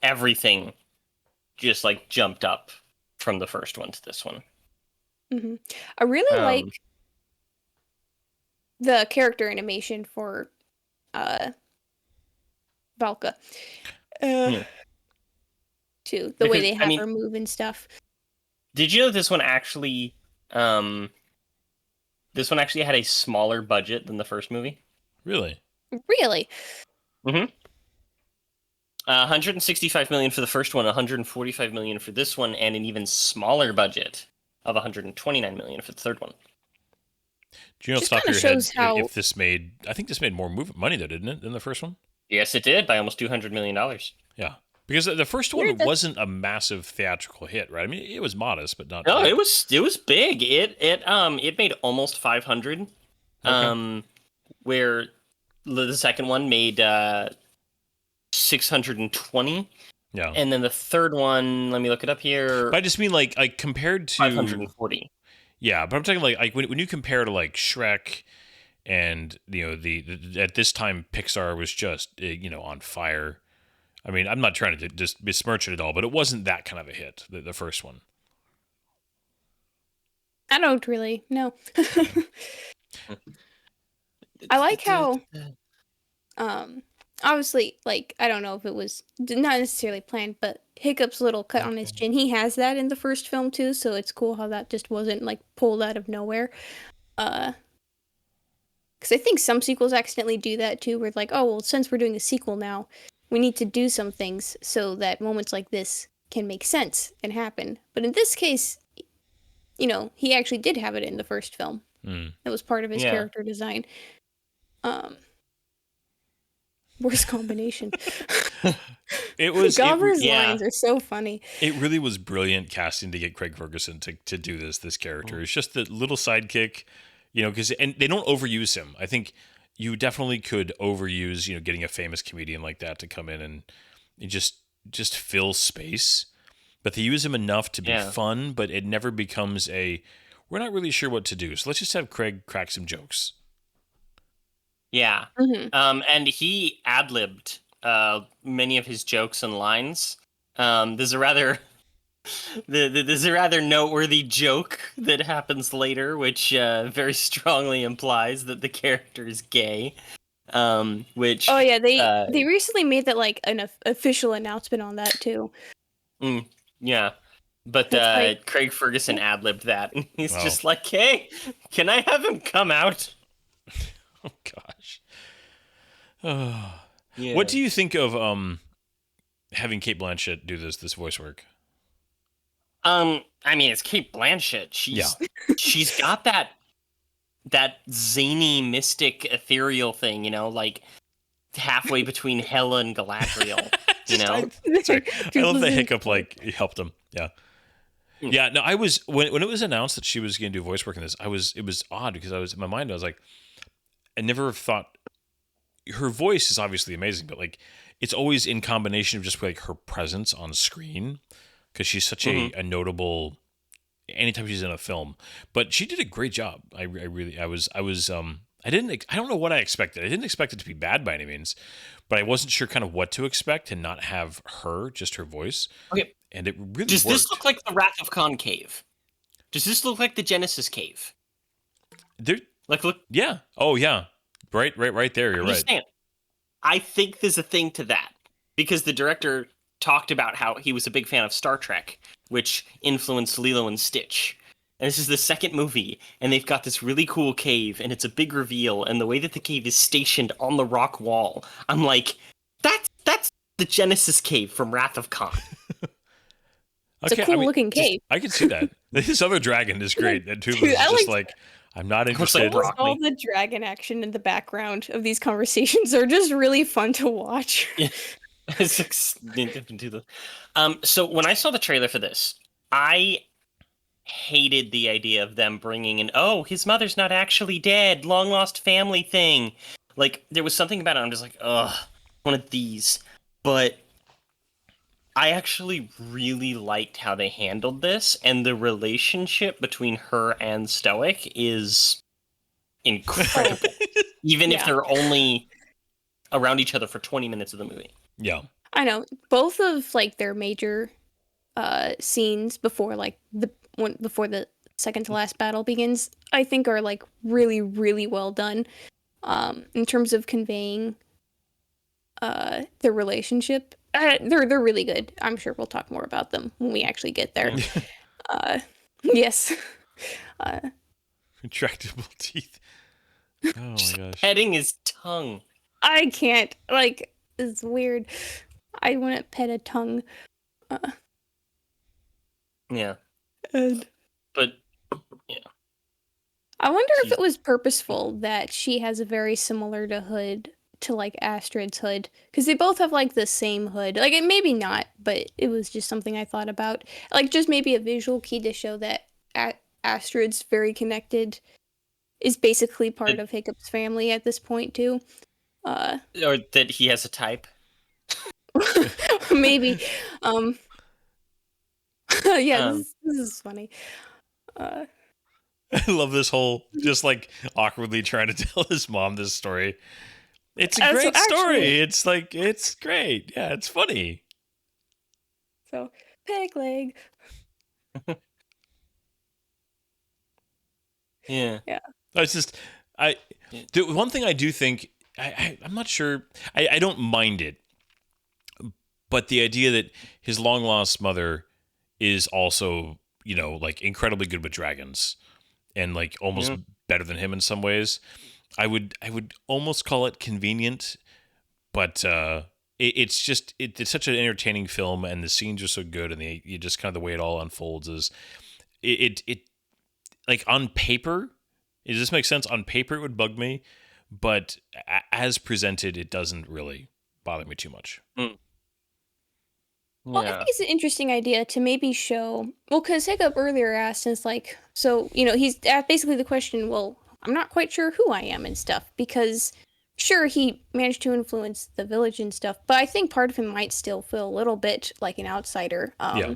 Everything just like jumped up from the first one to this one. hmm I really Um, like the character animation for Valka. Yeah. Too. The way Because, they I have mean- her move and stuff. Did you know this one actually had a smaller budget than the first movie? really. Really? 165 million for the first one, 145 million for this one, and an even smaller budget of 129 million for the third one. Do you know off Just the top of kinda your head shows how- if this made? I think this made more money though, didn't it, than the first one? Yes, it did by almost $200 million. Yeah, because the first one Weird that- wasn't a massive theatrical hit, right? I mean, it was modest, but not. No, big. it was big. It made almost 500. Where the second one made 620, Yeah, and then the third one, let me look it up here, but I just mean like compared to 540. Yeah, but I'm talking like when you compare to like Shrek, and the at this time Pixar was just on fire. I mean, I'm not trying to just besmirch it at all, but it wasn't that kind of a hit, the first one. I don't really know. I like how, obviously, like, I don't know if it was not necessarily planned, but Hiccup's little cut on his chin, he has that in the first film too, so it's cool how that just wasn't, like, pulled out of nowhere. Because I think some sequels accidentally do that too, where like, oh, well, since we're doing a sequel now, we need to do some things so that moments like this can make sense and happen. But in this case, you know, he actually did have it in the first film. That was part of his character design. Worst combination. It was Gobber's lines are so funny. It really was brilliant casting to get Craig Ferguson to do this character. It's just the little sidekick, you know, and they don't overuse him. I think you definitely could overuse, you know, getting a famous comedian like that to come in and just fill space. But they use him enough to be fun, but it never becomes we're not really sure what to do, so let's just have Craig crack some jokes. Yeah. And he ad-libbed many of his jokes and lines. There's a rather noteworthy joke that happens later, which very strongly implies that the character is gay. Which they recently made that like an official announcement on that too. Yeah. But Craig Ferguson ad-libbed that. He's just like, hey, can I have him come out? Oh gosh. What do you think of having Cate Blanchett do this voice work? I mean, it's Cate Blanchett. She's got that zany, mystic, ethereal thing, you know, like halfway between Hela and Galadriel. You know, sorry, I love the Hiccup. Like, it helped him. Yeah. Yeah, no, I was when it was announced that she was going to do voice work in this. It was odd because I was in my mind. I was like, I never thought her voice is obviously amazing, but like it's always in combination of just like her presence on screen because she's such a notable. Anytime she's in a film, but she did a great job. I don't know what I expected. I didn't expect it to be bad by any means, but I wasn't sure kind of what to expect and not have just her voice. Okay. And it really Does worked. This look like the Wrath of Khan cave? Does this look like the Genesis cave? Look. Yeah. Oh, yeah. Right there. You're right. Saying, I think there's a thing to that because the director talked about how he was a big fan of Star Trek, which influenced Lilo and Stitch. And this is the second movie, and they've got this really cool cave, and it's a big reveal, and the way that the cave is stationed on the rock wall, I'm like, that's the Genesis cave from Wrath of Khan. It's a cool looking cave. I can see that. This other dragon is great. That too is just like, I'm not interested. All the dragon action in the background of these conversations are just really fun to watch. Yeah. So when I saw the trailer for this, I hated the idea of them bringing in, oh, his mother's not actually dead, long lost family thing. Like, there was something about it, I'm just like, ugh, one of these. But I actually really liked how they handled this, and the relationship between her and Stoic is incredible. Even if they're only around each other for 20 minutes of the movie. Yeah. I know. Both of like their major scenes before before the second to last battle begins, I think are like really, really well done. In terms of conveying their relationship. They're really good. I'm sure we'll talk more about them when we actually get there. Yes. Retractable teeth. Oh my gosh. Petting his tongue. I can't. Like, it's weird. I wouldn't pet a tongue. Yeah. But, yeah. I wonder if it was purposeful that she has a very similar to like Astrid's hood, because they both have like the same hood. Like, it maybe not, but it was just something I thought about. Like, just maybe a visual key to show that Astrid's very connected, is basically part of Hiccup's family at this point too. Or that he has a type. Maybe. This is funny. I love this whole just like awkwardly trying to tell his mom this story. It's a So great actually, story. It's like, it's great. Yeah, it's funny. so peg leg. Yeah. Yeah. It's just, I, Yeah. the one thing I do think, I'm not sure, I don't mind it, but the idea that his long lost mother is also, like incredibly good with dragons and like almost Yeah. better than him in some ways. I would almost call it convenient, but it's such an entertaining film, and the scenes are so good, and you just kind of the way it all unfolds is it like on paper. Does this make sense? On paper, it would bug me, but as presented, it doesn't really bother me too much. Mm. Well, I think Yeah. it's an interesting idea to maybe show. Well, because Hiccup earlier asked, is like, so he's asked basically the question. Well, I'm not quite sure who I am and stuff because, sure, he managed to influence the village and stuff, but I think part of him might still feel a little bit like an outsider. Yeah,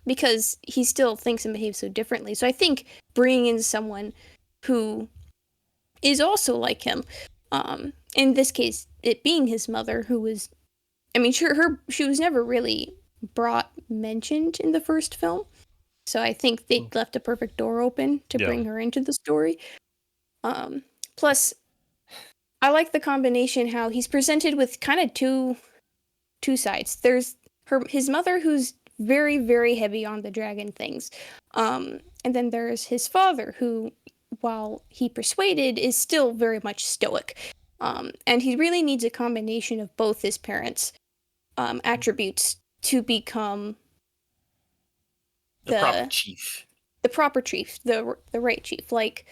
Because he still thinks and behaves so differently. So I think bringing in someone who is also like him, in this case, it being his mother, who was, I mean, sure, she was never really mentioned in the first film. So I think they left a perfect door open to yeah, bring her into the story. Plus, I like the combination how he's presented with kind of two sides. There's his mother, who's very, very heavy on the dragon things. And then there's his father, who, while he persuaded, is still very much stoic. And he really needs a combination of both his parents' attributes to become The proper chief. the proper chief, the right chief. Like,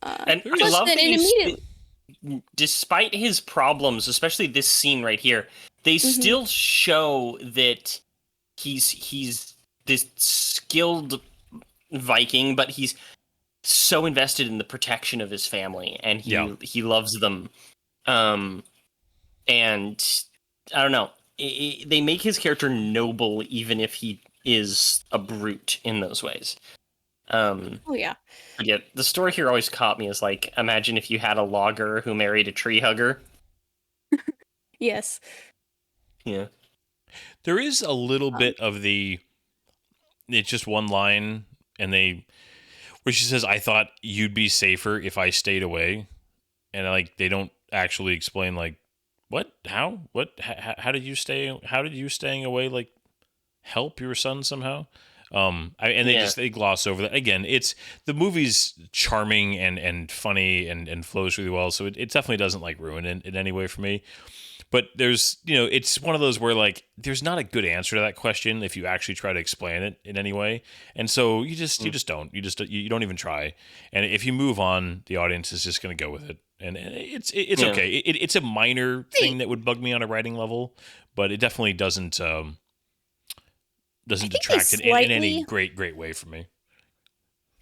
And I plus love then that it immediately. despite his problems, especially this scene right here, they still show that he's this skilled Viking, but he's so invested in the protection of his family, and he loves them. And I don't know, they make his character noble, even if he is a brute in those ways. Oh yeah. But yeah, the story here always caught me as like, imagine if you had a logger who married a tree hugger. Yes. Yeah. there is a little bit of it's just one line, and where she says, "I thought you'd be safer if I stayed away," and like they don't actually explain like what, how, what, how did you stay? How did you staying away like help your son somehow? Yeah. They gloss over that again. It's the movie's charming and funny and flows really well, so it definitely doesn't like ruin it in any way for me. But there's, it's one of those where like there's not a good answer to that question if you actually try to explain it in any way, and so you just don't you don't even try, and if you move on, the audience is just going to go with it, and it's Yeah. okay. It's a minor thing that would bug me on a writing level, but it definitely doesn't I think they detract in any slightly. great way for me.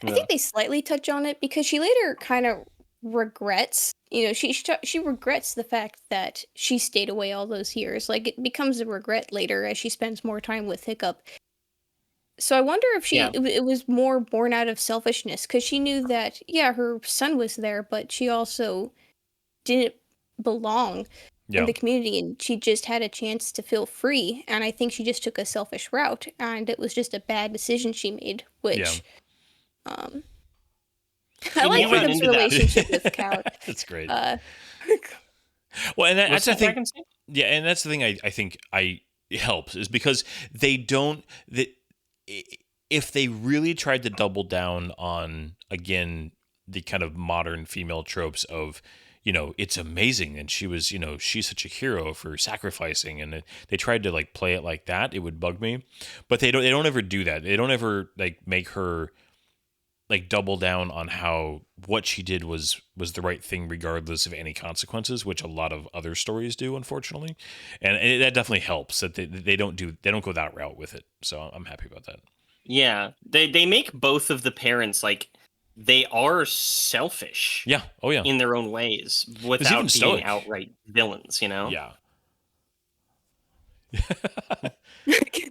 I think they slightly touch on it because she later kind of regrets. She regrets the fact that she stayed away all those years. Like it becomes a regret later as she spends more time with Hiccup. So I wonder if Yeah. it was more born out of selfishness because she knew that her son was there, but she also didn't belong in Yeah, the community, and she just had a chance to feel free. And I think she just took a selfish route, and it was just a bad decision she made, yeah, which um I And like you run Hiccup's into that. relationship with Cal. that's great. Uh, Well, and What's that's I that think dragon say? yeah, and that's the thing I think it helps is because they don't that if they really tried to double down on again the kind of modern female tropes of it's amazing and she was she's such a hero for sacrificing, and they tried to like play it like that, it would bug me, but they don't ever do that. They don't ever like make her like double down on how what she did was the right thing regardless of any consequences, which a lot of other stories do, unfortunately, and that definitely helps that they don't go that route with it, so I'm happy about that. Yeah. They make both of the parents like they are selfish Yeah, oh yeah, in their own ways there's even without being stoic. outright villains, you know? Yeah.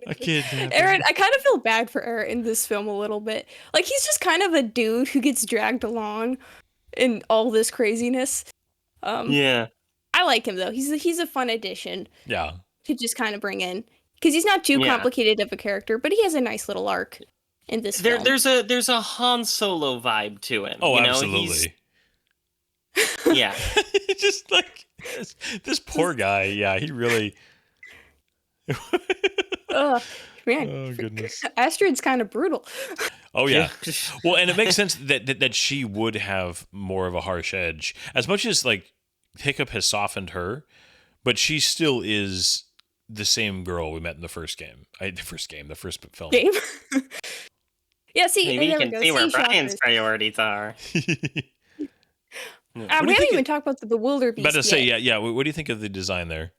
A kidnapping. Aaron, I kind of feel bad for Aaron in this film a little bit. Like he's just kind of a dude who gets dragged along in all this craziness. Yeah. I like him though. He's a fun addition Yeah. to just kind of bring in because he's not too Yeah. complicated of a character, but he has a nice little arc in this film. There's a Han Solo vibe to him. Oh, you know? absolutely. Yeah. Just like this poor guy. Yeah, he really. Ugh, man, Oh goodness. Astrid's kind of brutal. Oh yeah. Well, and it makes sense that she would have more of a harsh edge, as much as like Hiccup has softened her, but she still is the same girl we met in the first game. The first film. Game. Yeah, see, Maybe you there we can go. see where Brian's shockers. priorities are. We do you haven't think even talked about the wildebeest About to say, yet. yeah. What do you think of the design there?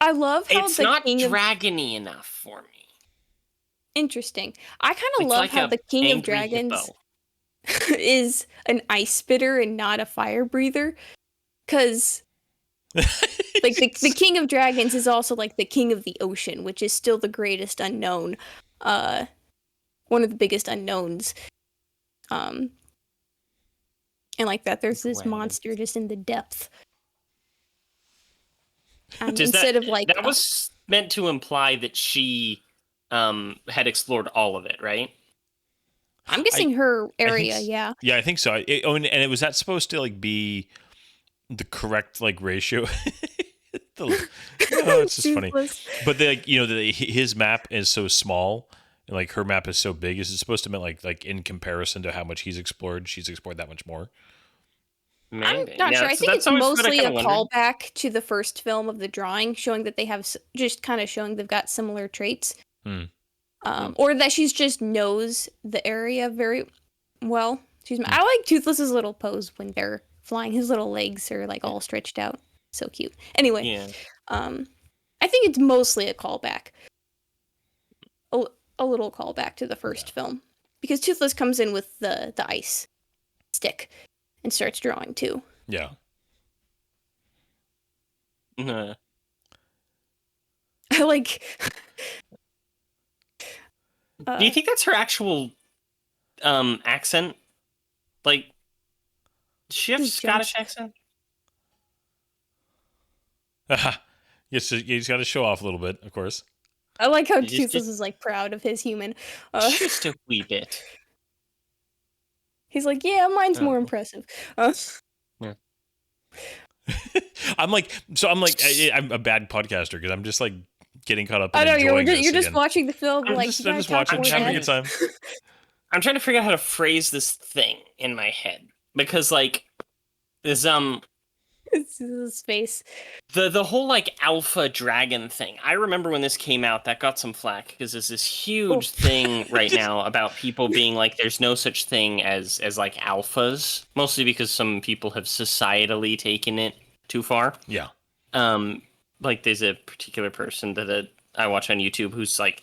I love how It's the not king of dragony enough for me. interesting. I kind of It's love like how a the king of angry dragons hippo. is an ice spitter and not a fire breather, because like the king of dragons is also like the king of the ocean, which is still the greatest unknown, one of the biggest unknowns. And like that, there's this Dragons. monster just in the depth. Does Instead of like that was meant to imply that she had explored all of it, right? I'm guessing her area, s- yeah. Yeah, I think so. And it was that supposed to like be the correct like ratio. It's just funny. Toothless. But his map is so small and like her map is so big. Is it supposed to mean like in comparison to how much she's explored that much more? Maybe. I'm not Yeah, sure. I so think that's it's always what I mostly a kinda wondered. callback to the first film of the drawing, showing that they have just kind of showing they've got similar traits. Or that she's just knows the area very well. I like Toothless's little pose when they're flying. His little legs are like all stretched out. So cute. Anyway, Yeah. I think it's mostly a callback. A little callback to the first film. Because Toothless comes in with the ice stick and starts drawing too. Yeah. Uh, I like. Do you think that's her actual accent? Like, does she have Who's Scottish Jones? accent? Yes, he's got to show off a little bit, of course. I like how Just- Toothless is like proud of his human. Just a wee bit. He's like, yeah, mine's more Oh. impressive. I'm a bad podcaster because I'm just like getting caught up. I In know enjoying you're this just again. watching the film. I'm Like, just you gotta watching, talk more having a than good time. I'm trying to figure out how to phrase this thing in my head because, like, there's It's his face. the whole like alpha dragon thing. I remember when this came out, that got some flack because there's this huge thing right now about people being like, there's no such thing as like alphas, mostly because some people have societally taken it too far. Yeah. Like there's a particular person that I watch on YouTube who's like,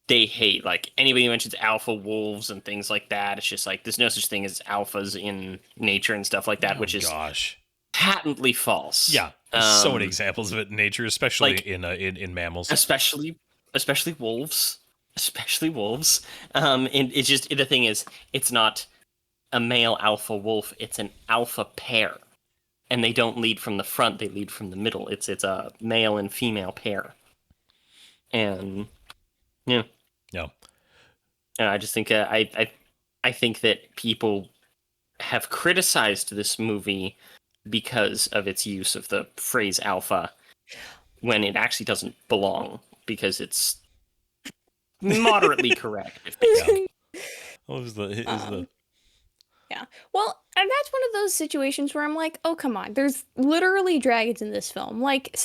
they hate like anybody who mentions alpha wolves and things like that. It's just like there's no such thing as alphas in nature and stuff like that, which is Gosh. patently false. Yeah. There's so many examples of it in nature, especially like- in mammals. especially wolves. And it's just the thing is, it's not a male alpha wolf; it's an alpha pair, and they don't lead from the front; they lead from the middle. It's a male and female pair, and yeah, Yeah. and I just think I think that people have criticized this movie because of its use of the phrase alpha when it actually doesn't belong because it's moderately correct. Yeah. What was the? Yeah. Well, and that's one of those situations where I'm like, oh, come on. There's literally dragons in this film. Like,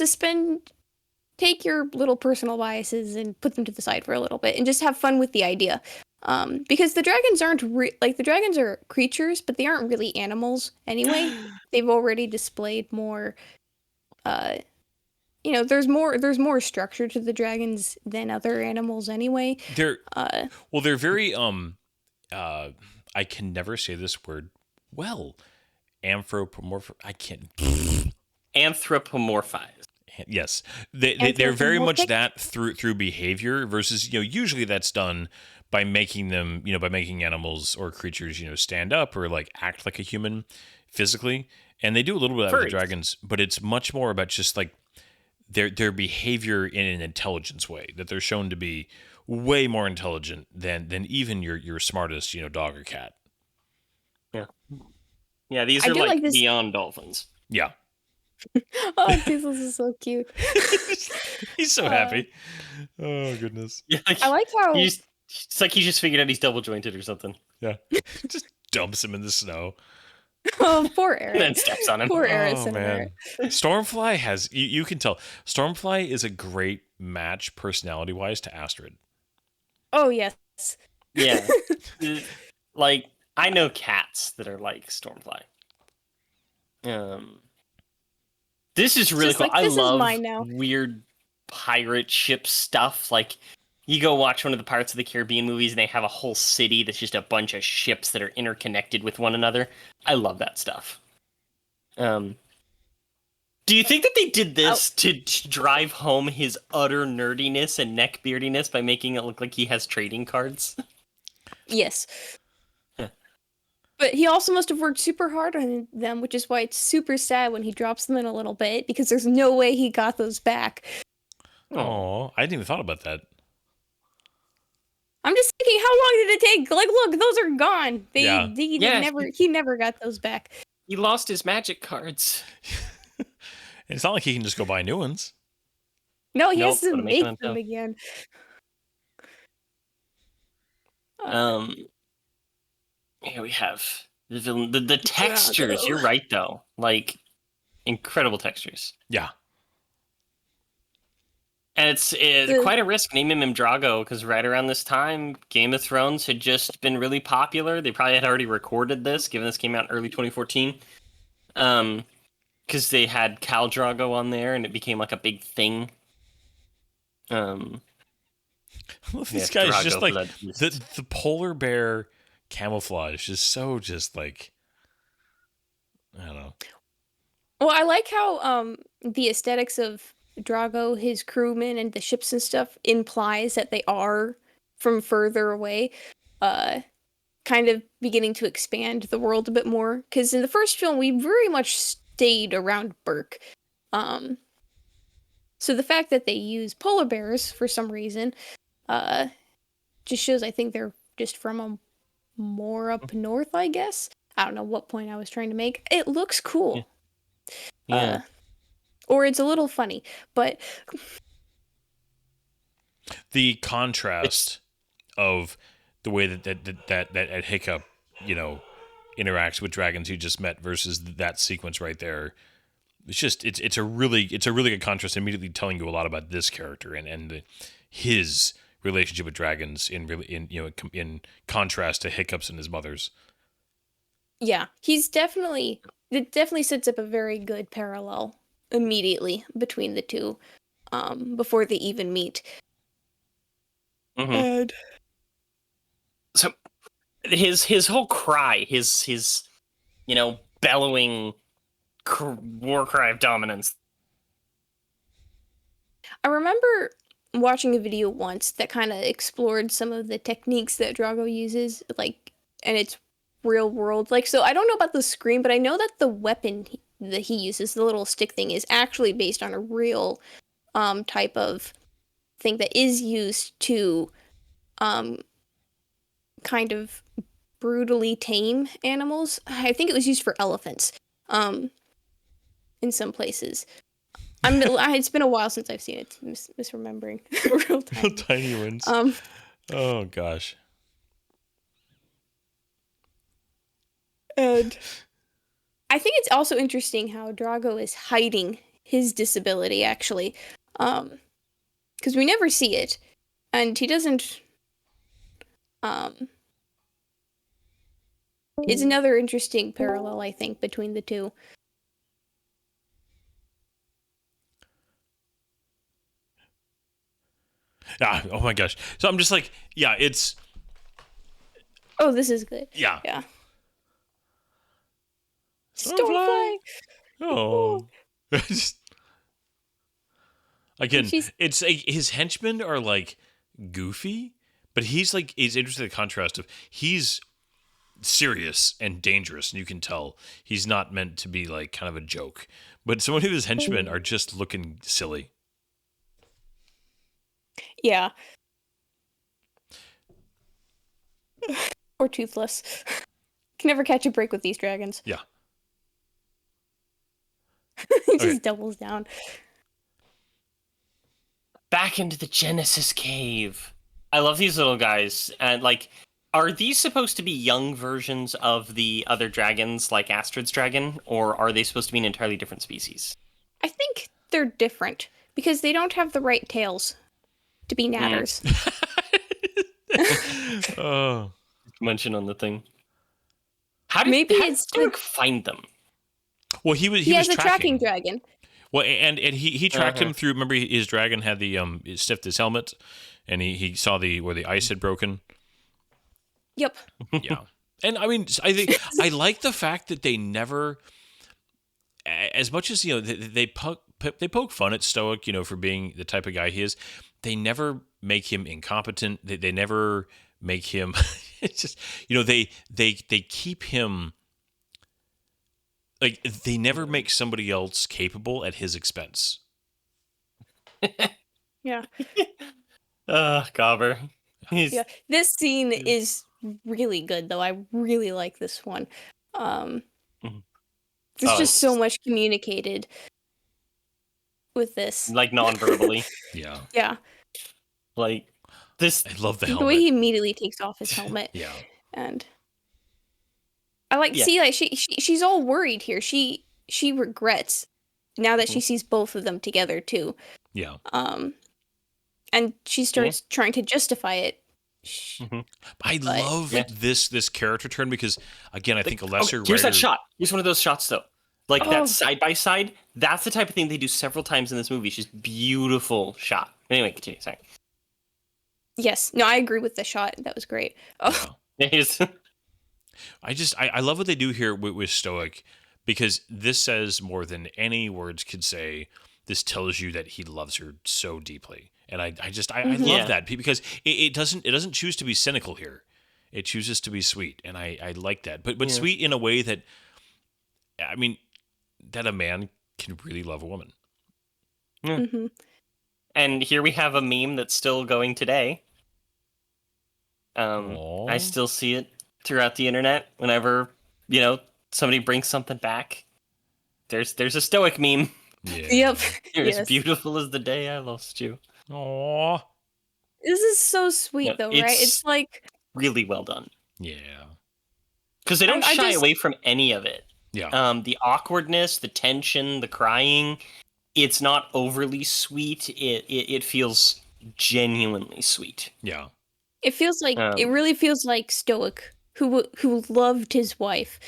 take your little personal biases and put them to the side for a little bit and just have fun with the idea. Because the dragons aren't the dragons are creatures, but they aren't really animals anyway. They've already displayed more. There's more structure to the dragons than other animals anyway. They're very I can never say this word well. Anthropomorphic. I can't. Anthropomorphized. Yes, they're very much that through behavior versus usually that's done by making them by making animals or creatures stand up or like act like a human physically, And they do a little bit of that with the Furries. dragons, but it's much more about just like their behavior in an intelligence way, that they're shown to be way more intelligent than even your smartest, dog or cat. Yeah, these I are do like like this- beyond dolphins. Yeah. Oh, Jesus is so cute. He's so happy. Oh goodness. Yeah, I like how it's like he just figured out he's double jointed or something, Yeah. Just dumps him in the snow. oh, poor and Eric. then steps on him. Poor Eric. Oh man. Stormfly has you can tell. Stormfly is a great match personality wise to Astrid. Oh yes. Yeah, like I know cats that are like Stormfly. This is really just cool. like, I this is love mine now. weird pirate ship stuff. Like you go watch one of the Pirates of the Caribbean movies, and they have a whole city that's just a bunch of ships that are interconnected with one another. I love that stuff. Do you think that they did this to drive home his utter nerdiness and neckbeardiness by making it look like he has trading cards? Yes. But he also must have worked super hard on them, which is why it's super sad when he drops them in a little bit, because there's no way he got those back. Oh, I hadn't even thought about that. I'm just thinking, how long did it take? Like, look, those are gone. Yeah. He never got those back. He lost his magic cards. It's not like he can just go buy new ones. No, he Nope, has to gotta make make them them again. Here we have the villain. The textures. You're right, though. Like incredible textures. Yeah. And it's quite a risk naming him Drago, because right around this time, Game of Thrones had just been really popular. They probably had already recorded this, given this came out in early 2014. Because they had Khal Drago on there, and it became like a big thing. Well, these Yeah, guys Drago just like blood beasts. the polar bear camouflage is so just like I don't know. Well, I like how the aesthetics of Drago, his crewmen, and the ships and stuff implies that they are from further away, kind of beginning to expand the world a bit more. Because in the first film, we very much stayed around Burke. So the fact that they use polar bears for some reason, just shows I think they're just from a more up north, I guess. I don't know what point I was trying to make. It looks cool. Yeah. Or it's a little funny, but The contrast of the way that Hiccup, interacts with dragons he just met versus that sequence right there. It's just it's a really good contrast, immediately telling you a lot about this character and his relationship with dragons in contrast to Hiccup's and his mother's. yeah, it definitely sets up a very good parallel immediately between the two, before they even meet. Mhm. And So his whole cry, his bellowing war cry of dominance. I remember watching a video once that kind of explored some of the techniques that Drago uses, and it's real world. So I don't know about the scream, but I know that the weapon that he uses, the little stick thing, is actually based on a real type of thing that is used to kind of brutally tame animals. I think it was used for elephants in some places. It's been a while since I've seen it. Misremembering. Real time. Tiny ones. Oh gosh. And I think it's also interesting how Drago is hiding his disability, actually. Because we never see it. And he doesn't... It's another interesting parallel, I think, between the two. Oh my gosh. So I'm just like, yeah, it's Oh, this is good. yeah. Yeah. Stormfly. Stormfly! Oh. Just- Again, She's- it's like his henchmen are like goofy, but he's interested in the contrast of he's serious and dangerous, and you can tell he's not meant to be like kind of a joke. But some of his henchmen are just looking silly. Yeah. Or toothless. Can never catch a break with these dragons. Yeah. He just Okay. doubles down. Back into the Genesis cave. I love these little guys. And like, are these supposed to be young versions of the other dragons, like Astrid's dragon, or are they supposed to be an entirely different species? I think they're different because they don't have the right tails to be natters. Oh. Mention on the thing. How did Maybe how it's did Stuart find them? Well, he was He has was a tracking dragon. Well, and he tracked Uh-huh. him through. Remember, his dragon had the it sniffed his helmet, and he saw where the ice had broken. Yep. Yeah, and I mean, I think I like the fact that they never, as much as they poke fun at Stoic, for being the type of guy he is. They never make him incompetent. They never make him. It's just they keep him. Like, they never make somebody else capable at his expense. Yeah. Gobber. Yeah. This scene is really good, though. I really like this one. There's just so much communicated with this. Like non-verbally. Yeah. Yeah. Like this. I love the The helmet. way he immediately takes off his helmet. Yeah. And I like Yeah. see like she's all worried here. She regrets now that she sees both of them together too. Yeah. And she starts trying to justify it. I love this character turn because, again, I think a lesser Here's writer... that shot. Here's one of those shots, though. Like Oh. that side by side. That's the type of thing they do several times in this movie. It's just beautiful shot. Anyway, continue. Sorry. Yes. No, I agree with the shot. That was great. Oh, Yeah. It is. I love what they do here with Stoic, because this says more than any words could say. This tells you that he loves her so deeply, and I love Yeah. that, because it doesn't choose to be cynical here. It chooses to be sweet, and I like that. But sweet in a way that, I mean, that a man can really love a woman. mhm. And here we have a meme that's still going today. Aw. I still see it throughout the internet whenever somebody brings something back. There's a Stoic meme. Yeah. Yep. You're Yes. as beautiful as the day I lost you. Aw. This is so sweet, Yeah, though, right? it's- It's like Really well done. Yeah. Because they don't I shy just- away from any of it. Yeah. The awkwardness, the tension, the crying. It's not overly sweet. It feels genuinely sweet. Yeah. it feels like it really feels like Stoic, who loved his wife,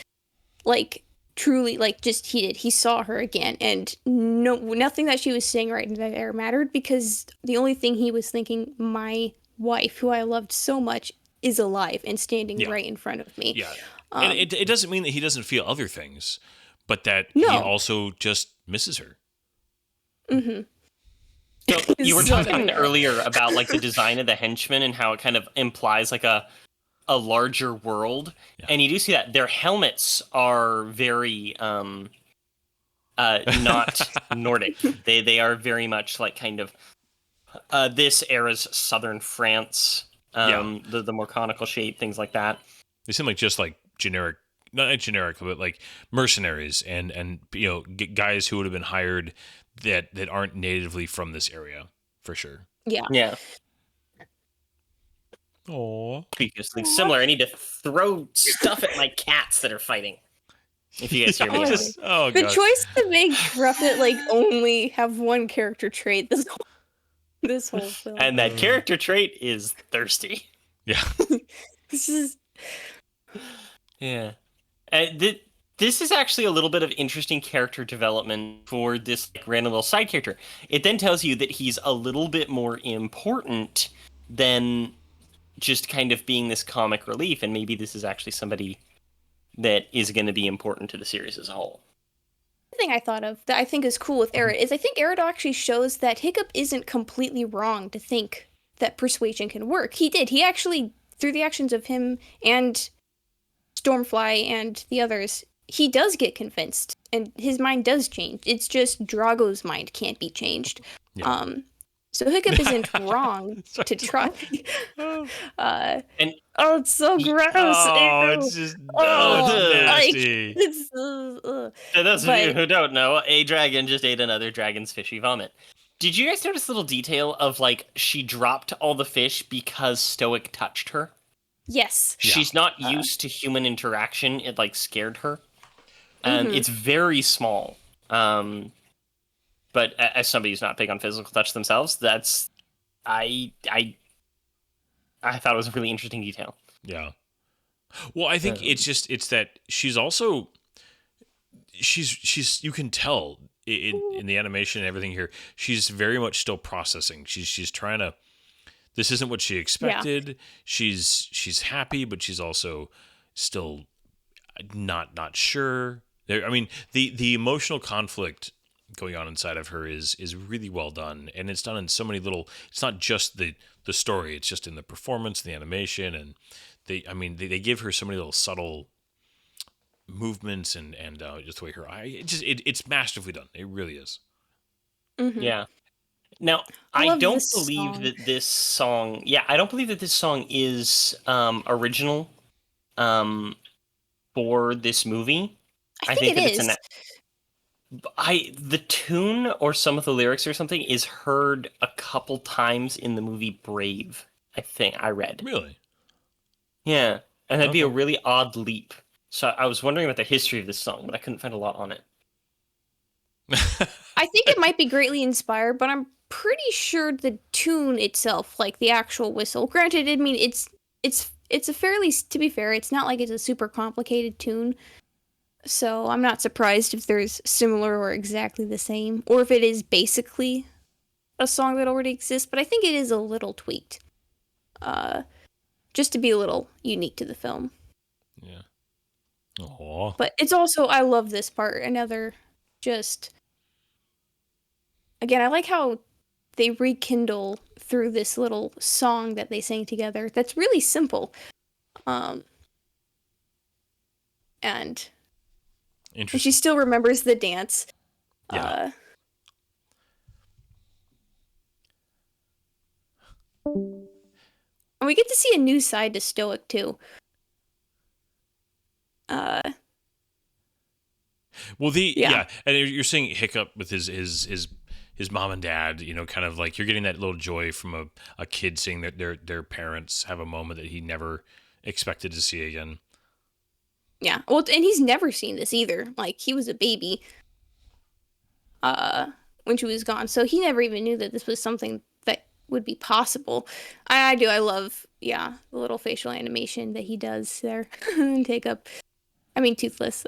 like truly, like just he saw her again, and nothing that she was saying right there mattered, because the only thing he was thinking, my wife, who I loved so much, is alive and standing Yeah. right in front of me. Yeah. And it doesn't mean that he doesn't feel other things, but that No. he also just misses her. Mm-hmm. So you were So talking good. earlier about like the design of the henchmen and how it kind of implies like a larger world, and you do see that their helmets are very not Nordic. They are very much like kind of this era's southern France. The more conical shape, things like that. They seem like just like generic, not generic, but like mercenaries and guys who would have been hired that aren't natively from this area, for sure. Yeah. Yeah. Oh. Because like similar, I need to throw stuff at my cats that are fighting. If you guys hear me. Oh The god. choice to make Ruffet like only have one character trait this whole film. And that character trait is thirsty. Yeah. This is Yeah. This is actually a little bit of interesting character development for this random little side character. It then tells you that he's a little bit more important than just kind of being this comic relief, and maybe this is actually somebody that is going to be important to the series as a whole. the thing I thought of that I think is cool with Aerith is I think Aerith actually shows that Hiccup isn't completely wrong to think that persuasion can work. He did. He actually, through the actions of him and Stormfly and the others, he does get convinced and his mind does change. It's just Drago's mind can't be changed. Yeah. So Hiccup isn't wrong to try. And It's so gross. Oh, Ew. it's just Oh, it's like, nasty. it's, for those of you But- who don't know, a dragon just ate another dragon's fishy vomit. Did you guys notice a little detail of like she dropped all the fish because Stoic touched her? Yes. Yeah. She's not used to human interaction. It like scared her, and it's very small. But as somebody who's not big on physical touch themselves, that's I thought it was a really interesting detail. Yeah. Well, I think it's that she's also she's you can tell in the animation and everything here, she's very much still processing. She's trying to. This isn't what she expected. She's happy, but she's also still not sure. I mean, the emotional conflict going on inside of her is really well done, and it's done in so many little. It's not just the story; it's just in the performance, the animation, and they give her so many little subtle movements and just the way her eye. It's masterfully done. It really is. Mhm. Yeah. Now, I I love don't this believe song. that this song. Yeah, I don't believe that this song is original for this movie. I think it that it's is. the tune or some of the lyrics or something is heard a couple times in the movie Brave. I think I read. Really. Yeah, and that'd be a Okay. really odd leap. So I was wondering about the history of this song, but I couldn't find a lot on it. I think it might be greatly inspired, but I'm pretty sure the tune itself, like the actual whistle. Granted, I mean it's a fairly, to be fair, it's not like it's a super complicated tune. So I'm not surprised if there's similar or exactly the same, or if it is basically a song that already exists. But I think it is a little tweaked, just to be a little unique to the film. Yeah. Oh. But it's also, I love this part. Another, just, again, I like how they rekindle through this little song that they sang together. That's really simple. And Interesting. she still remembers the dance. Yeah. And we get to see a new side to Stoic too. Well, Yeah. and you're seeing Hiccup with his mom and dad. You know, kind of like you're getting that little joy from a kid seeing that their parents have a moment that he never expected to see again. Yeah. Well, and he's never seen this either. Like, he was a baby when she was gone, so he never even knew that this was something that would be possible. I do. I love, the little facial animation that he does there. And take up. I mean, Toothless.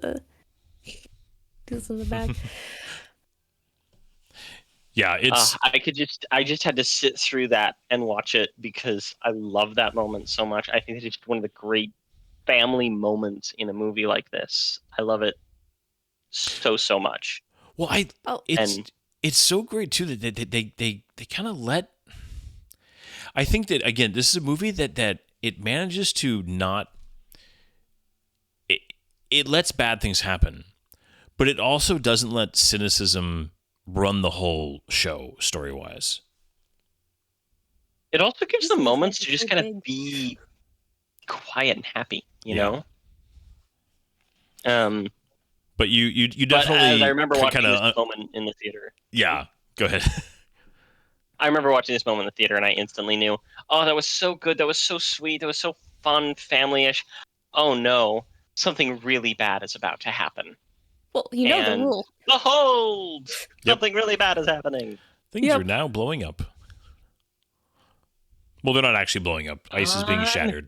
Toothless in the back. Yeah, it's I just had to sit through that and watch it because I love that moment so much. I think it's just one of the great family moments in a movie like this. I love it so much. well, Oh, it's so great too that they kind of let. I think that again, this is a movie that it manages to not. It lets bad things happen, but it also doesn't let cynicism run the whole show story wise. It also gives This them is moments like to just so kind big. of be quiet and happy, you Yeah. know. But you But definitely as I remember watching kind this of moment in the theater. yeah. Go ahead. I remember watching this moment in the theater, and I instantly knew, oh, that was so good. That was so sweet. That was so fun, family-ish. Oh no, something really bad is about to happen. well, you know the And- rule. Behold, Yep. something really bad is happening. Things Yep. are now blowing up. Well, they're not actually blowing up. Ice is being shattered.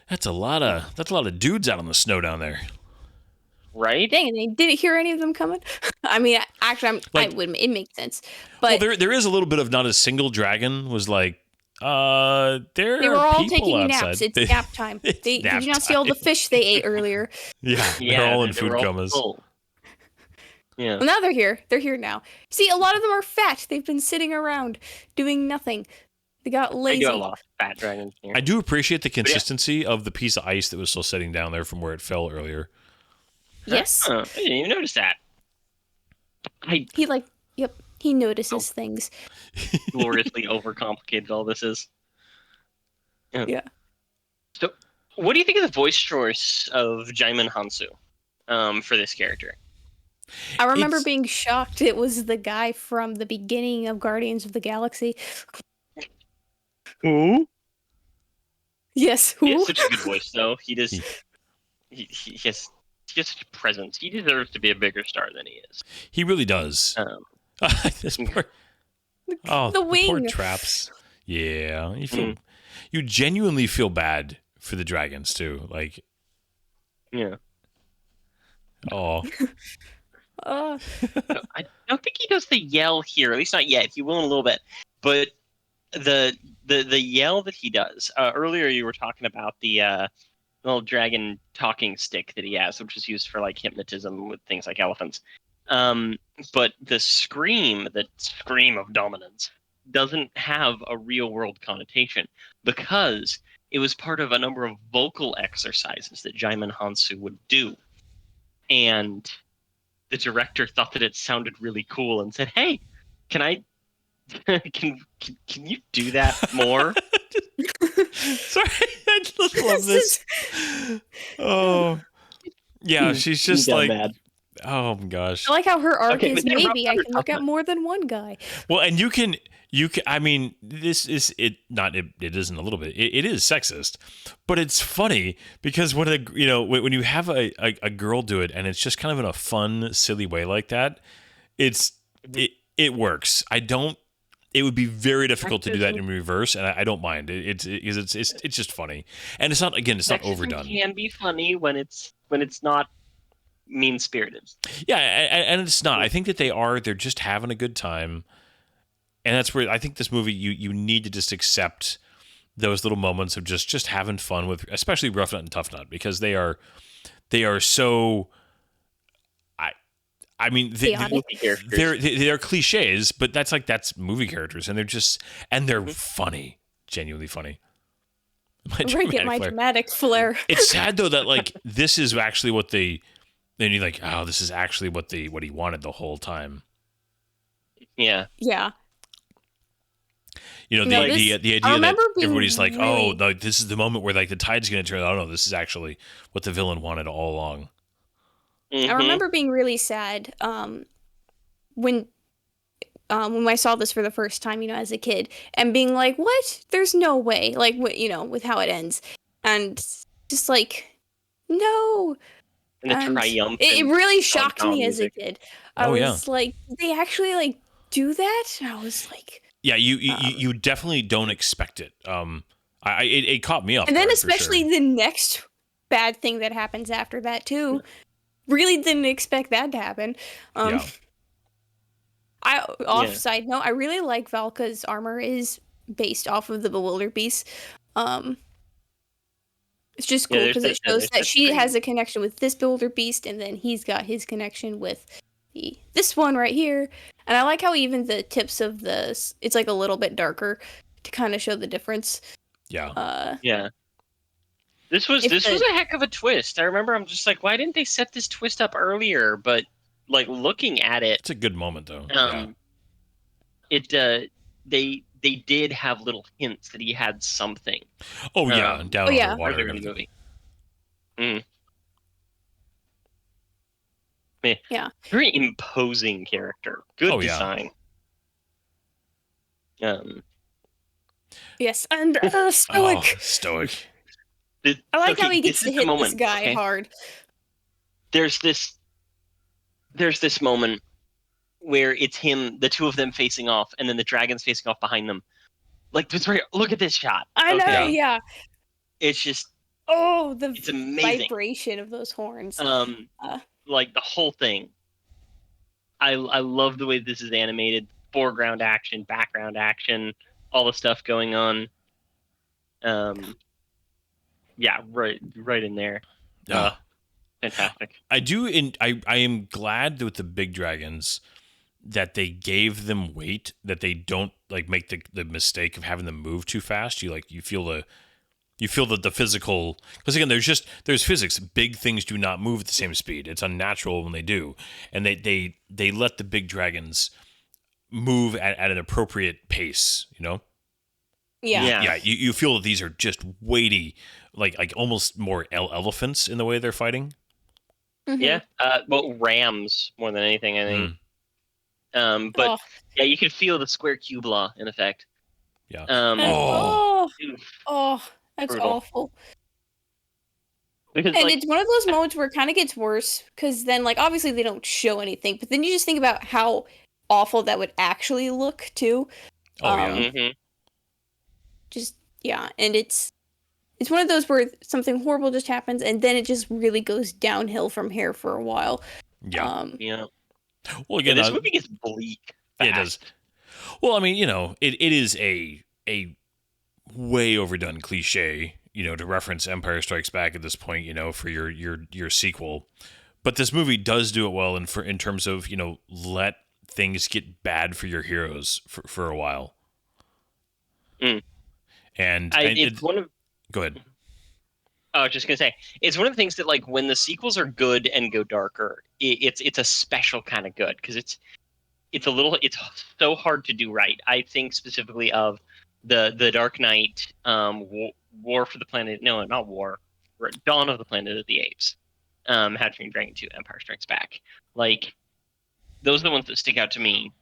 That's a lot of dudes out on the snow down there. Right? Dang, and they didn't hear any of them coming. I mean, actually, Like- it makes sense. But Well, there is a little bit of not a single dragon was like, there they were are all people taking outside. naps. It's They- nap time. it's Did nap you not see all the time. fish they ate earlier? Yeah, they're all in they food were all comas. full. Yeah. Well, now they're here. They're here now. See, a lot of them are fat. They've been sitting around doing nothing. They got I lazy. got lost. Fat dragons here. I do appreciate the yeah. consistency of the piece of ice that was still sitting down there from where it fell earlier. Yes. I didn't even notice that. I He yep, he notices things. gloriously overcomplicated all this is. Yeah. So, what do you think of the voice choice of Jaimin Hansu for this character? I remember It's- being shocked it was the guy from the beginning of Guardians of the Galaxy. Who? Yes, He who? has such a good voice, though. He does. He- He has such a presence. He deserves to be a bigger star than he is. He really does. This poor, oh, The poor wing. traps. Yeah, you genuinely feel bad for the dragons too. Like, Yeah. oh, Uh, I don't think he does the yell here, at least not yet. He will in a little bit. But the yell that he does earlier, you were talking about the little dragon talking stick that he has, which is used for like hypnotism with things like elephants. But the scream of dominance doesn't have a real world connotation because it was part of a number of vocal exercises that Jaimin Hansu would do. And the director thought that it sounded really cool and said, "Hey, can I can you do that more?" sorry, I just love this. Oh, yeah, she's just He got like, mad. oh my gosh. I like how her arc Okay, is but then maybe I Rob can look at more than one guy. Well, and you can. I mean, this is it. Not it. It isn't a little bit. It is sexist, but it's funny because when when you have a girl do it and it's just kind of in a fun, silly way like that, it works. I don't. It would be very difficult to do that in reverse, and I don't mind. It's just funny, and it's not not Sexism overdone. can be funny when it's not mean spirited. Yeah, and it's not. I think that they're just having a good time. And that's where I think this movie, you need to just accept those little moments of just having fun with, especially Rough Nut and Tough Nut, because they are so. I mean, they're cliches, but that's movie characters, and they're funny, genuinely funny. My dramatic flair. It's sad though that like this is actually what then you're like, oh, this is actually what he wanted the whole time. Yeah. Yeah. The idea that everybody's like, oh, this is the moment where like the tide's going to turn. Oh no, this is actually what the villain wanted all along. Mm-hmm. I remember being really sad when I saw this for the first time, as a kid, and being like, "What? There's no way!" Like, with how it ends, and just like, no. And the triumphant. It really shocked me music. as a kid. I was like, they actually like do that? And I was like, yeah, you definitely don't expect it. It caught me off. And then especially the next bad thing that happens after that too. Really didn't expect that to happen. Side note, I really like Valka's armor is based off of the Bewilder Beast. It's just cool because it shows that she has a connection with this Bewilder Beast, and then he's got his connection with this one right here. And I like how even the tips of it's like a little bit darker to kind of show the difference. Yeah. Yeah. This was a heck of a twist. I remember I'm just like, why didn't they set this twist up earlier? But like looking at it, it's a good moment though. They did have little hints that he had something. Oh yeah, down in the water in the movie. Yeah. Very imposing character. Good design. Yes, and stoic. Oh, stoic. I like how he gets to hit this guy hard. There's this moment where it's the two of them facing off, and then the dragon's facing off behind them. Like, look at this shot. I know, yeah. It's just it's amazing. Vibration of those horns. Like the whole thing. I love the way this is animated. Foreground action, background action, all the stuff going on. Yeah, right in there. Fantastic. I am glad that with the big dragons, that they gave them weight, that they don't like make the mistake of having them move too fast. You feel the physical, because again there's physics. Big things do not move at the same speed. It's unnatural when they do, and they let the big dragons move at an appropriate pace. Yeah. Yeah. You feel that these are just weighty, like almost more elephants in the way they're fighting. Mhm. Yeah. Well, rams more than anything, I think. But Oh. yeah, you can feel the square cube law in effect. Yeah. Oh, Oof, that's brutal. awful. Because And like it's one of those moments where it kind of gets worse because then, like, obviously they don't show anything, but then you just think about how awful that would actually look too. Oh yeah. mhm. Just yeah, and it's one of those where something horrible just happens, and then it just really goes downhill from here for a while. Yeah. Yeah. Well, Yeah, again, this movie gets bleak yeah, fast. it does. Well, I mean, it is a way overdone cliche, to reference Empire Strikes Back at this point, for your sequel. But this movie does do it well in terms of, let things get bad for your heroes for a while. Mm. And It's one of go ahead. I was just gonna say, it's one of the things that like when the sequels are good and go darker, it's a special kind of good because it's it's so hard to do right. I think specifically of the Dark Knight, War for the Planet, no, not War, Dawn of the Planet of the Apes, How to Train Your Dragon 2, Empire Strikes Back. Like those are the ones that stick out to me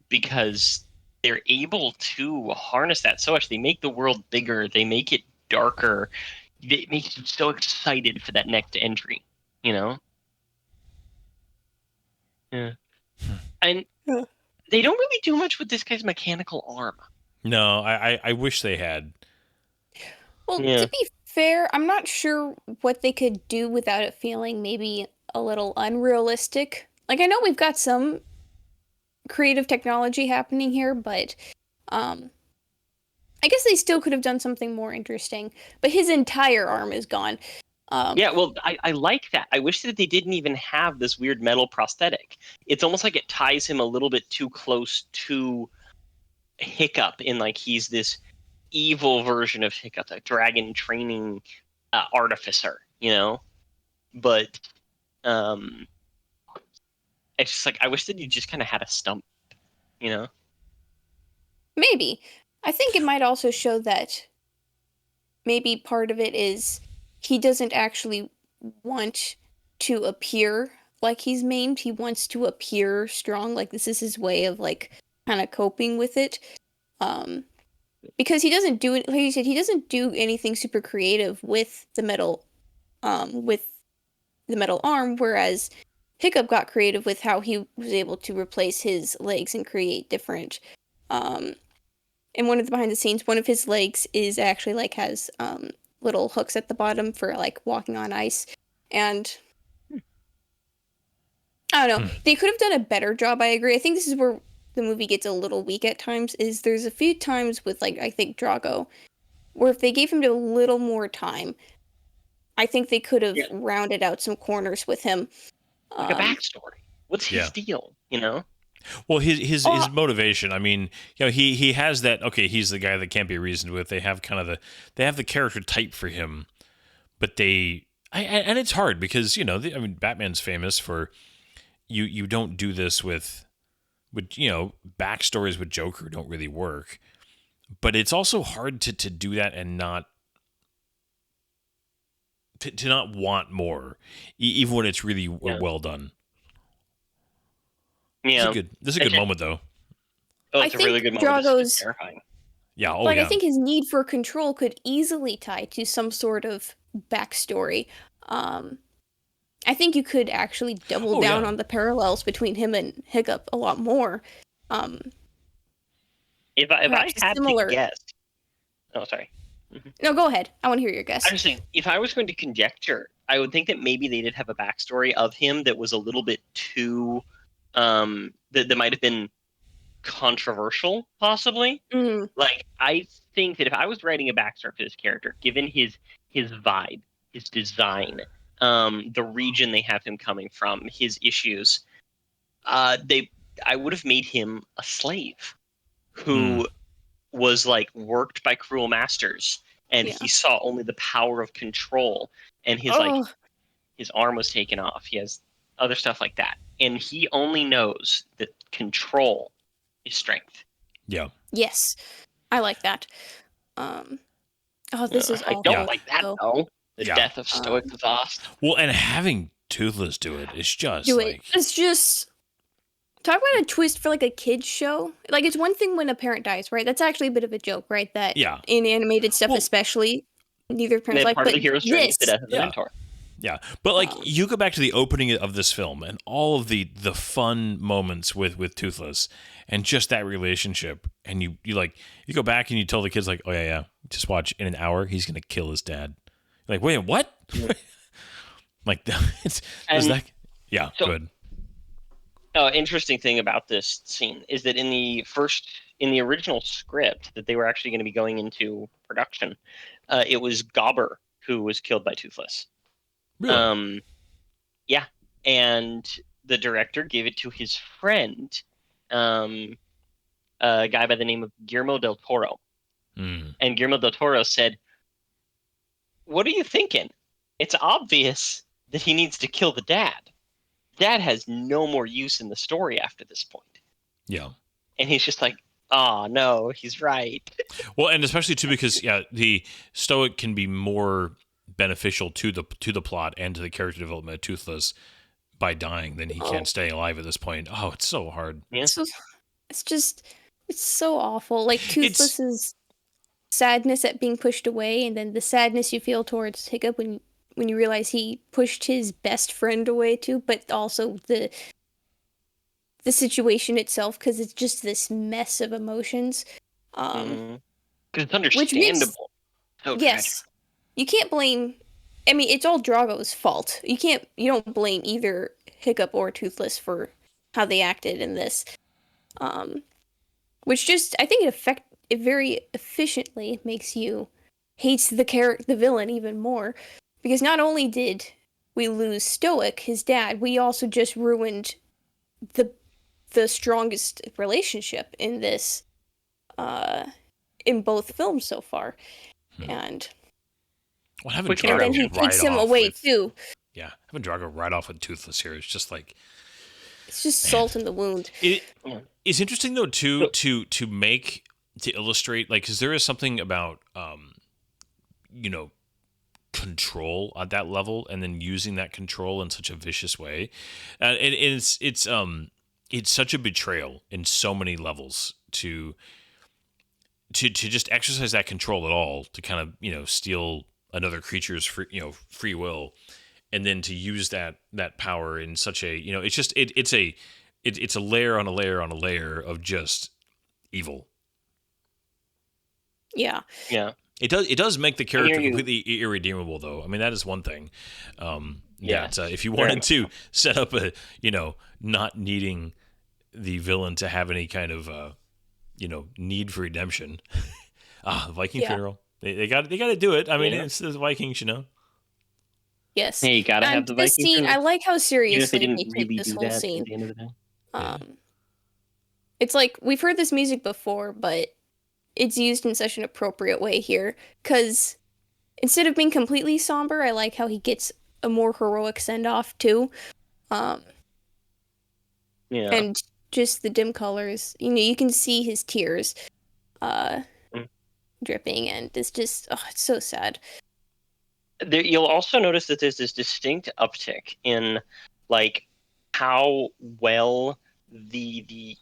because they're able to harness that so much. They make the world bigger. They make it darker. It makes you so excited for that next entry. Yeah. And Yeah. they don't really do much with this guy's mechanical arm. No, I wish they had. Well, Yeah. to be fair, I'm not sure what they could do without it feeling maybe a little unrealistic. Like, I know we've got some creative technology happening here, but I guess they still could have done something more interesting. But his entire arm is gone. Yeah, well, I like that. I wish that they didn't even have this weird metal prosthetic. It's almost like it ties him a little bit too close to Hiccup in like he's this evil version of Hiccup, a dragon training artificer. But it's just like I wish that he just kind of had a stump. Maybe. I think it might also show that maybe part of it is he doesn't actually want to appear like he's maimed. He wants to appear strong. Like this is his way of like kind of coping with it. Because he doesn't do it, like you said, he doesn't do anything super creative with the metal arm, whereas Hiccup got creative with how he was able to replace his legs and create different and one of the behind the scenes, one of his legs is actually like has little hooks at the bottom for like walking on ice. And I don't know, they could have done a better job. I agree. I think this is where the movie gets a little weak at times. Is there's a few times with like I think Drago, where if they gave him a little more time, I think they could have rounded out some corners with him. Like a backstory. What's his deal? Well, his motivation. I mean, he has that. Okay, he's the guy that can't be reasoned with. They have the character type for him, but and it's hard because I mean, Batman's famous for you don't do this with backstories with Joker don't really work, but it's also hard to do that and not to not want more, even when it's really well done. Yeah, this is a good moment though. Oh, it's a really good moment. It's terrifying. Yeah, I think his need for control could easily tie to some sort of backstory. I think you could actually double down on the parallels between him and Hiccup a lot more. If I had to guess, oh sorry. No, go ahead. I want to hear your guess. I was saying, if I was going to conjecture, I would think that maybe they did have a backstory of him that was a little bit too, that might have been controversial, possibly. Mm-hmm. Like, I think that if I was writing a backstory for this character, given his vibe, his design, the region they have him coming from, his issues, I I would have made him a slave who was like worked by cruel masters, and Yeah. he saw only the power of control, and Oh, his arm was taken off. He has other stuff like that, and he only knows that control is strength. Yeah. yes. I like that. Um, oh, this is I don't Yeah. awful. like that So, though. The Yeah. death of Stoic Um, Vast. Well, and having Toothless do it is just do it. like It's just talk about a twist for like a kids show. Like it's one thing when a parent dies, right? That's actually a bit of a joke, right? That yeah. in animated stuff, Well, especially, neither parents And like. part of But the hero's journey is the this, death of the Yeah. mentor. Yeah, but like Um, you go back to the opening of this film and all of the fun moments with Toothless and just that relationship, and you go back and you tell the kids like, oh yeah, just watch, in an hour he's gonna kill his dad. You're like, wait, what? Like it's does And that? Yeah, so- good. Interesting thing about this scene is that in the original script that they were actually going to be going into production, it was Gobber who was killed by Toothless. Really? Yeah, and the director gave it to his friend, a guy by the name of Guillermo del Toro, Mm. and Guillermo del Toro said, "What are you thinking? It's obvious that he needs to kill the dad. Dad has no more use in the story after this point." Yeah. And he's just like, "Oh no, he's right." Well, and especially too because the Stoic can be more beneficial to the plot and to the character development of Toothless by dying than he can staying alive at this point. Oh, it's so hard. Yeah. so it's just it's so awful. Like It's Toothless's sadness at being pushed away, and then the sadness you feel towards Hiccup when you realize he pushed his best friend away too, but also the situation itself, because it's just this mess of emotions. Because it's Which makes understandable. So yes, you can't blame. I mean, it's all Drago's fault. You don't blame either Hiccup or Toothless for how they acted in this. Which just I think it very efficiently makes you hate the villain even more, because not only did we lose Stoic, his dad, we also just ruined the strongest relationship in this in both films so far. And well, having We can and Drago then he right takes him off away with, too. Yeah, having Drago right off with Toothless here is just like It's just salt in the wound. it. Yeah. It's interesting though too to illustrate like because there is something about control at that level and then using that control in such a vicious way, and it's such a betrayal in so many levels to just exercise that control at all to kind of steal another creature's free will, and then to use that power in such a it's just it's a layer on a layer on a layer of just evil. Yeah. Yeah. It does make the I hear character you. completely irredeemable though. I mean that is one thing. Yes, If you very wanted much to so. set up a not needing the villain to have any kind of need for redemption. Viking Yeah. funeral. They got to do it. I mean, Yeah. it's the Vikings, Yes. Hey, you gotta have And the this Viking scene, I funeral. like how Even if they seriously didn't they take really this do whole that at scene. the end of the day. Yeah. It's like we've heard this music before, but it's used in such an appropriate way here. Because instead of being completely somber, I like how he gets a more heroic send off too. Yeah. And just the dim colors. You can see his tears Mm. dripping, and it's just it's so sad. You'll also notice that there's this distinct uptick in like how well the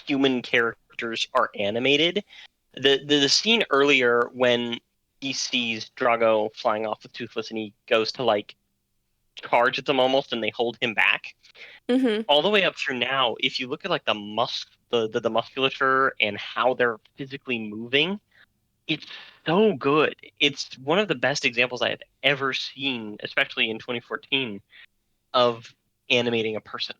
human characters are animated. The scene earlier when he sees Drago flying off with Toothless and he goes to like charge at them almost and they hold him back. Mm-hmm. All the way up through now, if you look at like the musculature and how they're physically moving, it's so good. It's one of the best examples I have ever seen, especially in 2014, of animating a person.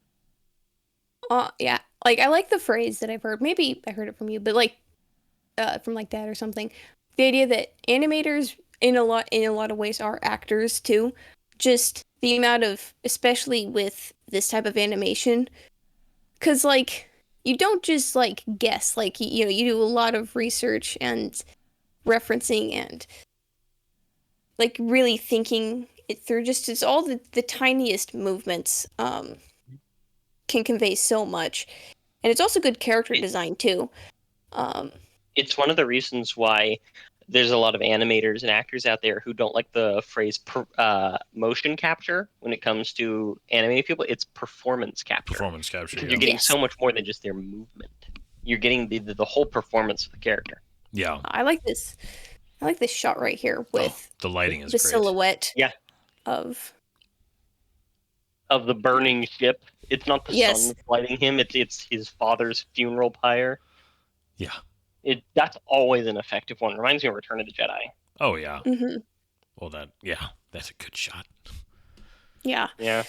Yeah. Like I like the phrase that I've heard. Maybe I heard it from you, but like from like Dad or something. The idea that animators in a lot of ways are actors too. Just the amount of, especially with this type of animation, because like you don't just like guess. Like you do a lot of research and referencing and like really thinking it through. Just it's all the tiniest movements can convey so much, and it's also good character design too. Um, It's one of the reasons why there's a lot of animators and actors out there who don't like the phrase motion capture when it comes to animating people. It's performance capture. Performance capture. Because Yeah. you're getting Yes. so much more than just their movement. You're getting the whole performance of the character. Yeah. I like this. I like this shot right here with The lighting is the great. silhouette. Yeah. Of Of the burning ship. It's not the Yes. sun lighting him. It's his father's funeral pyre. Yeah. That's always an effective one. Reminds me of Return of the Jedi. Oh yeah. hmm Well, that's a good shot. Yeah. Yeah.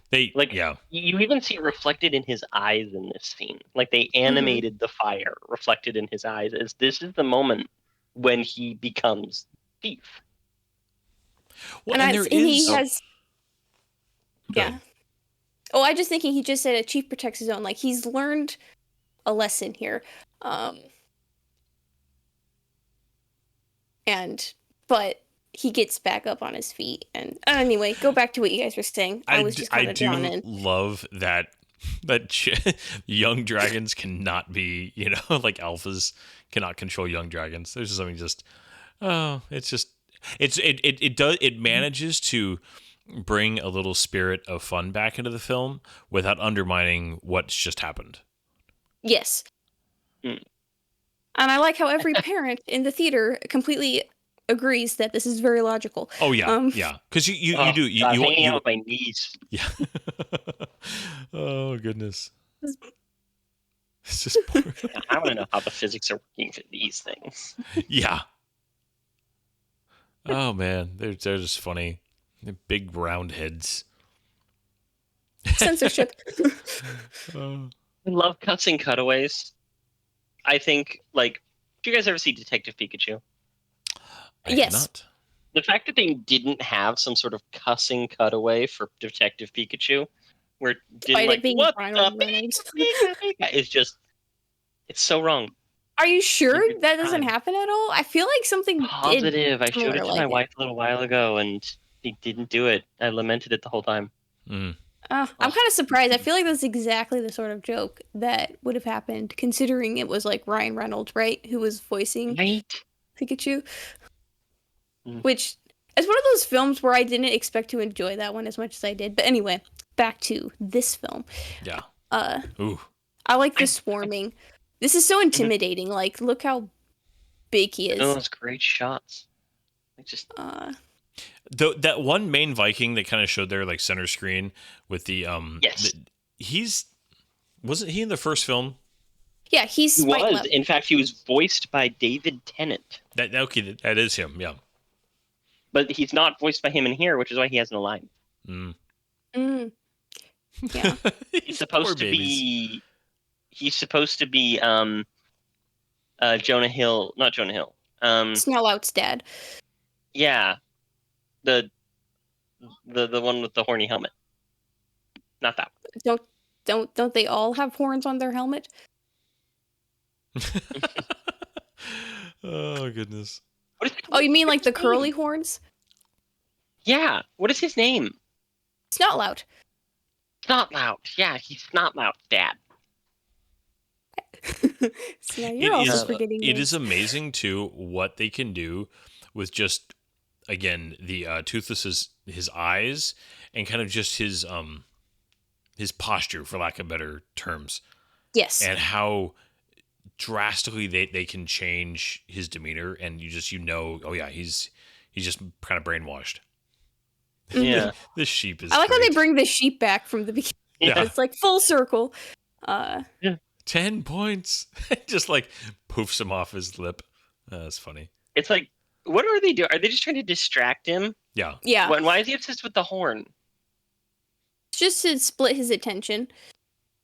They Like yeah. you even see it reflected in his eyes in this scene. Like they animated the fire reflected in his eyes as this is the moment when he becomes thief. Well, and there he is. has. Go. Yeah. Oh, I just thinking he just said a chief protects his own. Like he's learned a lesson here. But he gets back up on his feet. And anyway, go back to what you guys were saying. I was just kind of drawn in. Love that young dragons cannot be, like alphas cannot control young dragons. There's something it manages to bring a little spirit of fun back into the film without undermining what's just happened. Yes. Mm. And I like how every parent in the theater completely agrees that this is very logical. Oh yeah, yeah. Because you do you hanging out with my niece. yeah. Oh goodness. It's just poor. I want to know how the physics are working for these things. Yeah. Oh man, they're just funny. They're big round heads. Censorship. I love cussing cutaways. I think, like, do you guys ever see Detective Pikachu? I have Yes. not. The fact that they didn't have some sort of cussing cutaway for Detective Pikachu, where it didn't Despite like it being what Ryan the Reynolds. Pika? It's just, it's so wrong. Are you sure Every that doesn't time. happen at all? I feel like something Positive. I did showed it to like my it. wife a little while ago, and he didn't do it. I lamented it the whole time. Mm. I'm kind of surprised. I feel like that's exactly the sort of joke that would have happened, considering it was like Ryan Reynolds, right, who was voicing Right? Pikachu. Mm. Which is one of those films where I didn't expect to enjoy that one as much as I did. But anyway, back to this film. Yeah. Ooh. I like the swarming. This is so intimidating. Like, look how big he is. Those great shots. Like just That one main Viking that kind of showed there, like center screen with the Yes. Wasn't he in the first film? Yeah, he's He Spike was. Lep. In fact, he was voiced by David Tennant. That is him. Yeah. But he's not voiced by him in here, which is why he has no line. Mm. Mm. Yeah. He's supposed to be. He's supposed to be Jonah Hill, not Jonah Hill. Snellout's dad. Yeah, the one with the horny helmet. Not that one. Don't they all have horns on their helmet? Oh goodness. Oh, you mean like the curly horns? Yeah. What is his name? Snotlout. Snotlout. Yeah, he's Snotlout's dad. So now you're also forgetting It names. is amazing too what they can do with just again the Toothless's his eyes and kind of just his posture, for lack of better terms. Yes. And how drastically they can change his demeanor, and oh yeah, he's just kind of brainwashed. Yeah. This sheep is I like how great. they bring the sheep back from the beginning. Yeah. It's like full circle. 10 points. Just like poofs him off his lip. That's funny. It's like, what are they doing? Are they just trying to distract him? Yeah. Yeah. Why is he obsessed with the horn? Just to split his attention.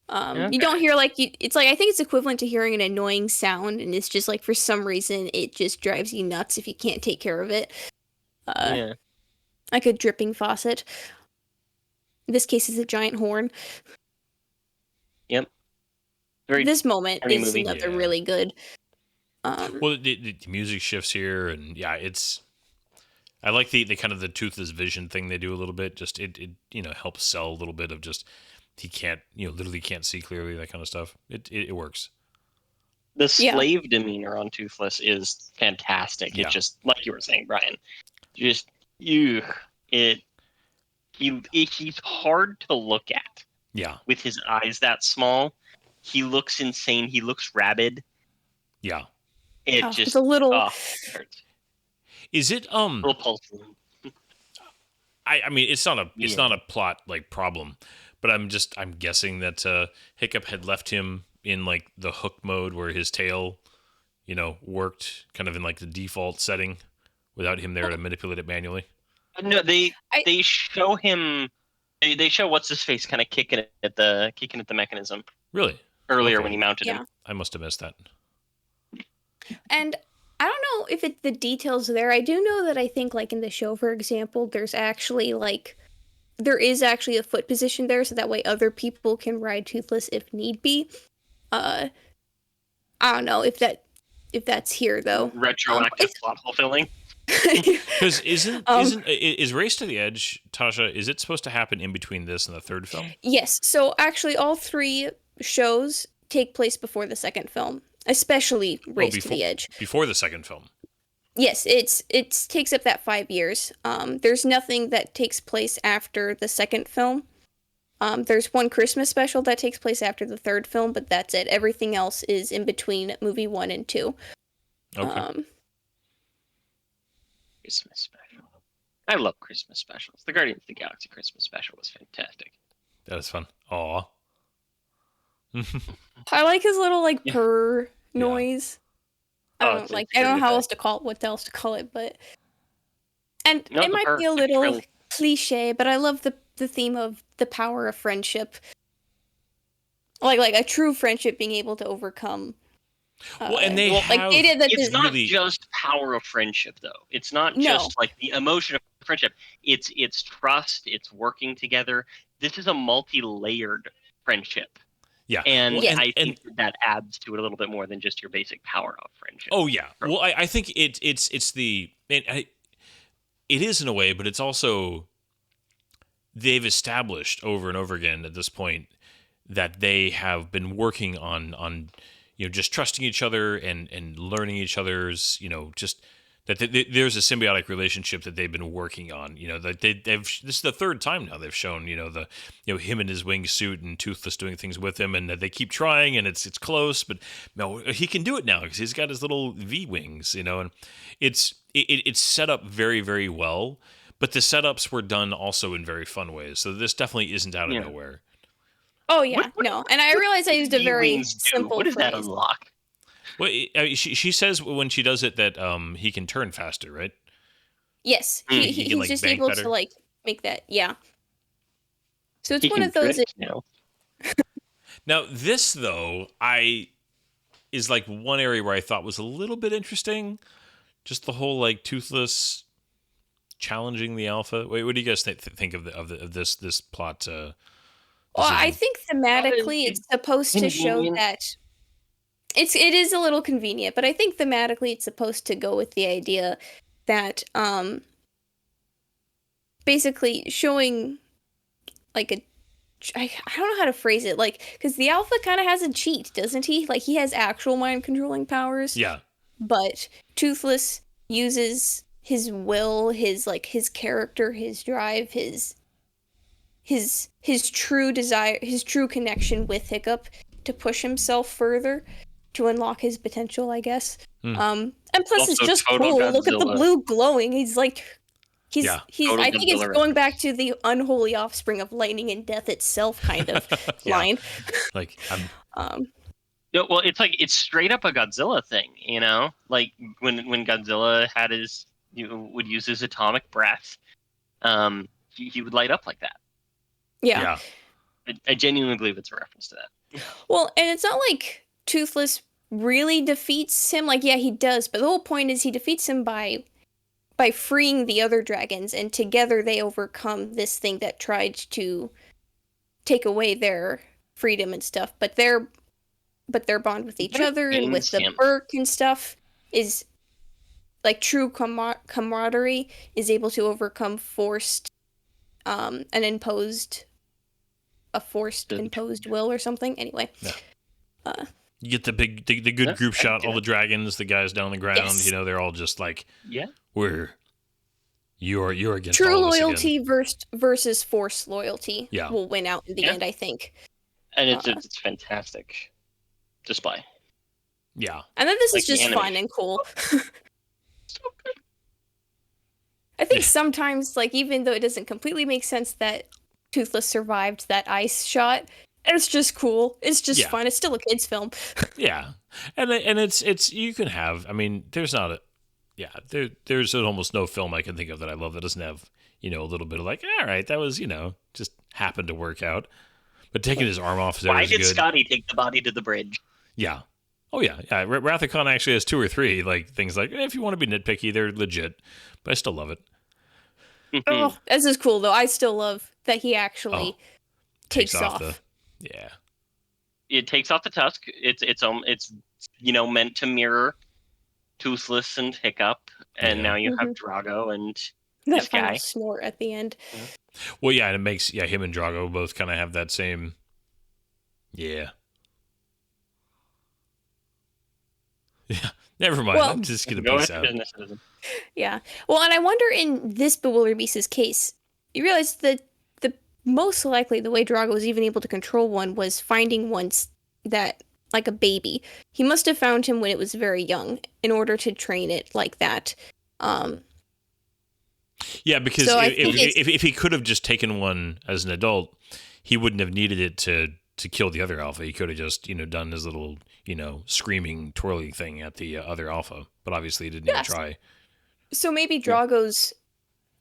Okay. You don't hear it's like I think it's equivalent to hearing an annoying sound, and it's just like for some reason it just drives you nuts if you can't take care of it. Yeah. Like a dripping faucet. In this case, it's a giant horn. Yep. Very this moment funny is movie. another Yeah. really good. Um, Well, the music shifts here, and yeah, it's. I like the kind of the toothless vision thing they do a little bit. Just it helps sell a little bit of just he can't literally can't see clearly, that kind of stuff. It works. The Yeah. slave demeanor on Toothless is fantastic. It Yeah. just, like you were saying, Brian, just you it he's hard to look at Yeah. with his eyes that small. He looks insane. He looks rabid. Yeah. It it's a just little. it hurts. Is it A little pulse. I mean it's not Yeah. a plot like problem, but I'm guessing that Hiccup had left him in like the hook mode where his tail, worked kind of in like the default setting without him there to manipulate it manually. No, they I- they show him. They show what's his face kind of kicking at the mechanism Really? earlier Okay. when he mounted him. Yeah. I must have missed that. And I don't know if the details there. I do know that I think like in the show, for example, there is actually a foot position there, so that way other people can ride Toothless if need be. I don't know if that's here though. Retroactive plot fulfilling. Because Um, is Race to the Edge, Tasha? Is it supposed to happen in between this and the third film? Yes, so actually all three shows take place before the second film, especially Race to the Edge. Before the second film. Yes, it takes up that 5 years. There's nothing that takes place after the second film. There's one Christmas special that takes place after the third film, but that's it. Everything else is in between movie 1 and 2. Okay. Christmas special. I love Christmas specials. The Guardians of the Galaxy Christmas special was fantastic. That was fun. Aw. I like his little like Yeah. purr noise. Oh, I don't it's I don't very know how good. else to call it, what else to call it, but and No, it the might purr, be a the little trill. cliche, but I love the theme of the power of friendship. Like a true friendship being able to overcome. Well, and they like have. they did that. It's not really- just power of friendship, though. It's not No. just like the emotion of friendship. It's trust. It's working together. This is a multi-layered friendship, Yeah. and Yes. I think that adds to it a little bit more than just your basic power of friendship. Oh yeah. Well, I think it's the it is in a way, but it's also they've established over and over again at this point that they have been working on just trusting each other and learning each other's just that there's a symbiotic relationship that they've been working on. That they've this is the third time now they've shown him in his wingsuit and Toothless doing things with him, and that they keep trying and it's close, but no, he can do it now because he's got his little V wings, and it's set up very, very well. But the setups were done also in very fun ways, so this definitely isn't out of Yeah. nowhere. Oh yeah, What- no. And I realize I used a very V-wings do? simple What does that phrase. unlock? Well, she says when she does it that he can turn faster, right? Yes, Mm, he he's can, like, just bank able better. to like make that. Yeah. So it's He one can of those. drift, Now this though, is like one area where I thought was a little bit interesting. Just the whole like Toothless challenging the Alpha. Wait, what do you guys think of this plot? Well, I decision? think thematically it's supposed to show convenient. that it is a little convenient, but I think thematically it's supposed to go with the idea that basically showing like I don't know how to phrase it, like because the Alpha kind of has a cheat, doesn't he? Like he has actual mind controlling powers. Yeah. But Toothless uses his will, his character, his drive, his true desire, his true connection with Hiccup to push himself further to unlock his potential, I guess. And plus it's Also just total cool. Look at the Godzilla. blue glowing. He's Yeah. Total I think it's Godzilla going back to the unholy offspring of lightning and death itself kind of Yeah. line. Like I'm No, well, it's straight up a Godzilla thing, Like when Godzilla had would use his atomic breath, he would light up like that. Yeah. I genuinely believe it's a reference to that. Well, and it's not like Toothless really defeats him. Like, yeah, he does, but the whole point is he defeats him by freeing the other dragons, and together they overcome this thing that tried to take away their freedom and stuff. But but their bond with each But it other and with pains the him. Burke and stuff is like true camaraderie is able to overcome forced imposed will or something. Anyway. Yeah. You get the good Yeah, group I shot, get all the it. dragons, the guys down on the ground, Yes. they're all just like, Yeah. you're against True all of us again. loyalty versus forced loyalty Yeah. will win out in the Yeah. end, I think. And it's fantastic display. Yeah. And then this Like is the just fun animation. and cool. So good. I think sometimes, like, even though it doesn't completely make sense that Toothless survived that ice shot, it's just cool. It's just Yeah. fun. It's still a kid's film. Yeah. And it's you can have, I mean, there's not a there's almost no film I can think of that I love that doesn't have, a little bit of like, all right, that was, just happened to work out. But taking his arm off there Why is did good. Scotty take the body to the bridge? Yeah. Oh yeah. Yeah. Wrath of Khan actually has 2 or 3 like things like, if you want to be nitpicky, they're legit. But I still love it. Oh, this is cool, though. I still love that he actually takes off. Yeah. It takes off the tusk. It's meant to mirror Toothless and Hiccup, and Yeah. now you have Drago and That this final guy. snort at the end. Well, yeah, and it makes him and Drago both kind of have that same. Yeah. Yeah. Never mind. Well- I'm just gonna Go peace into out. business, citizen. Yeah. Well, and I wonder in this Bewildered Beast's case, you realize that the most likely the way Drago was even able to control one was finding one that, like a baby. He must have found him when it was very young in order to train it like that. Yeah, because So I think if he could have just taken one as an adult, he wouldn't have needed it to kill the other alpha. He could have just done his little screaming twirling thing at the other alpha. But obviously, he didn't even Yes. try. So maybe Drago's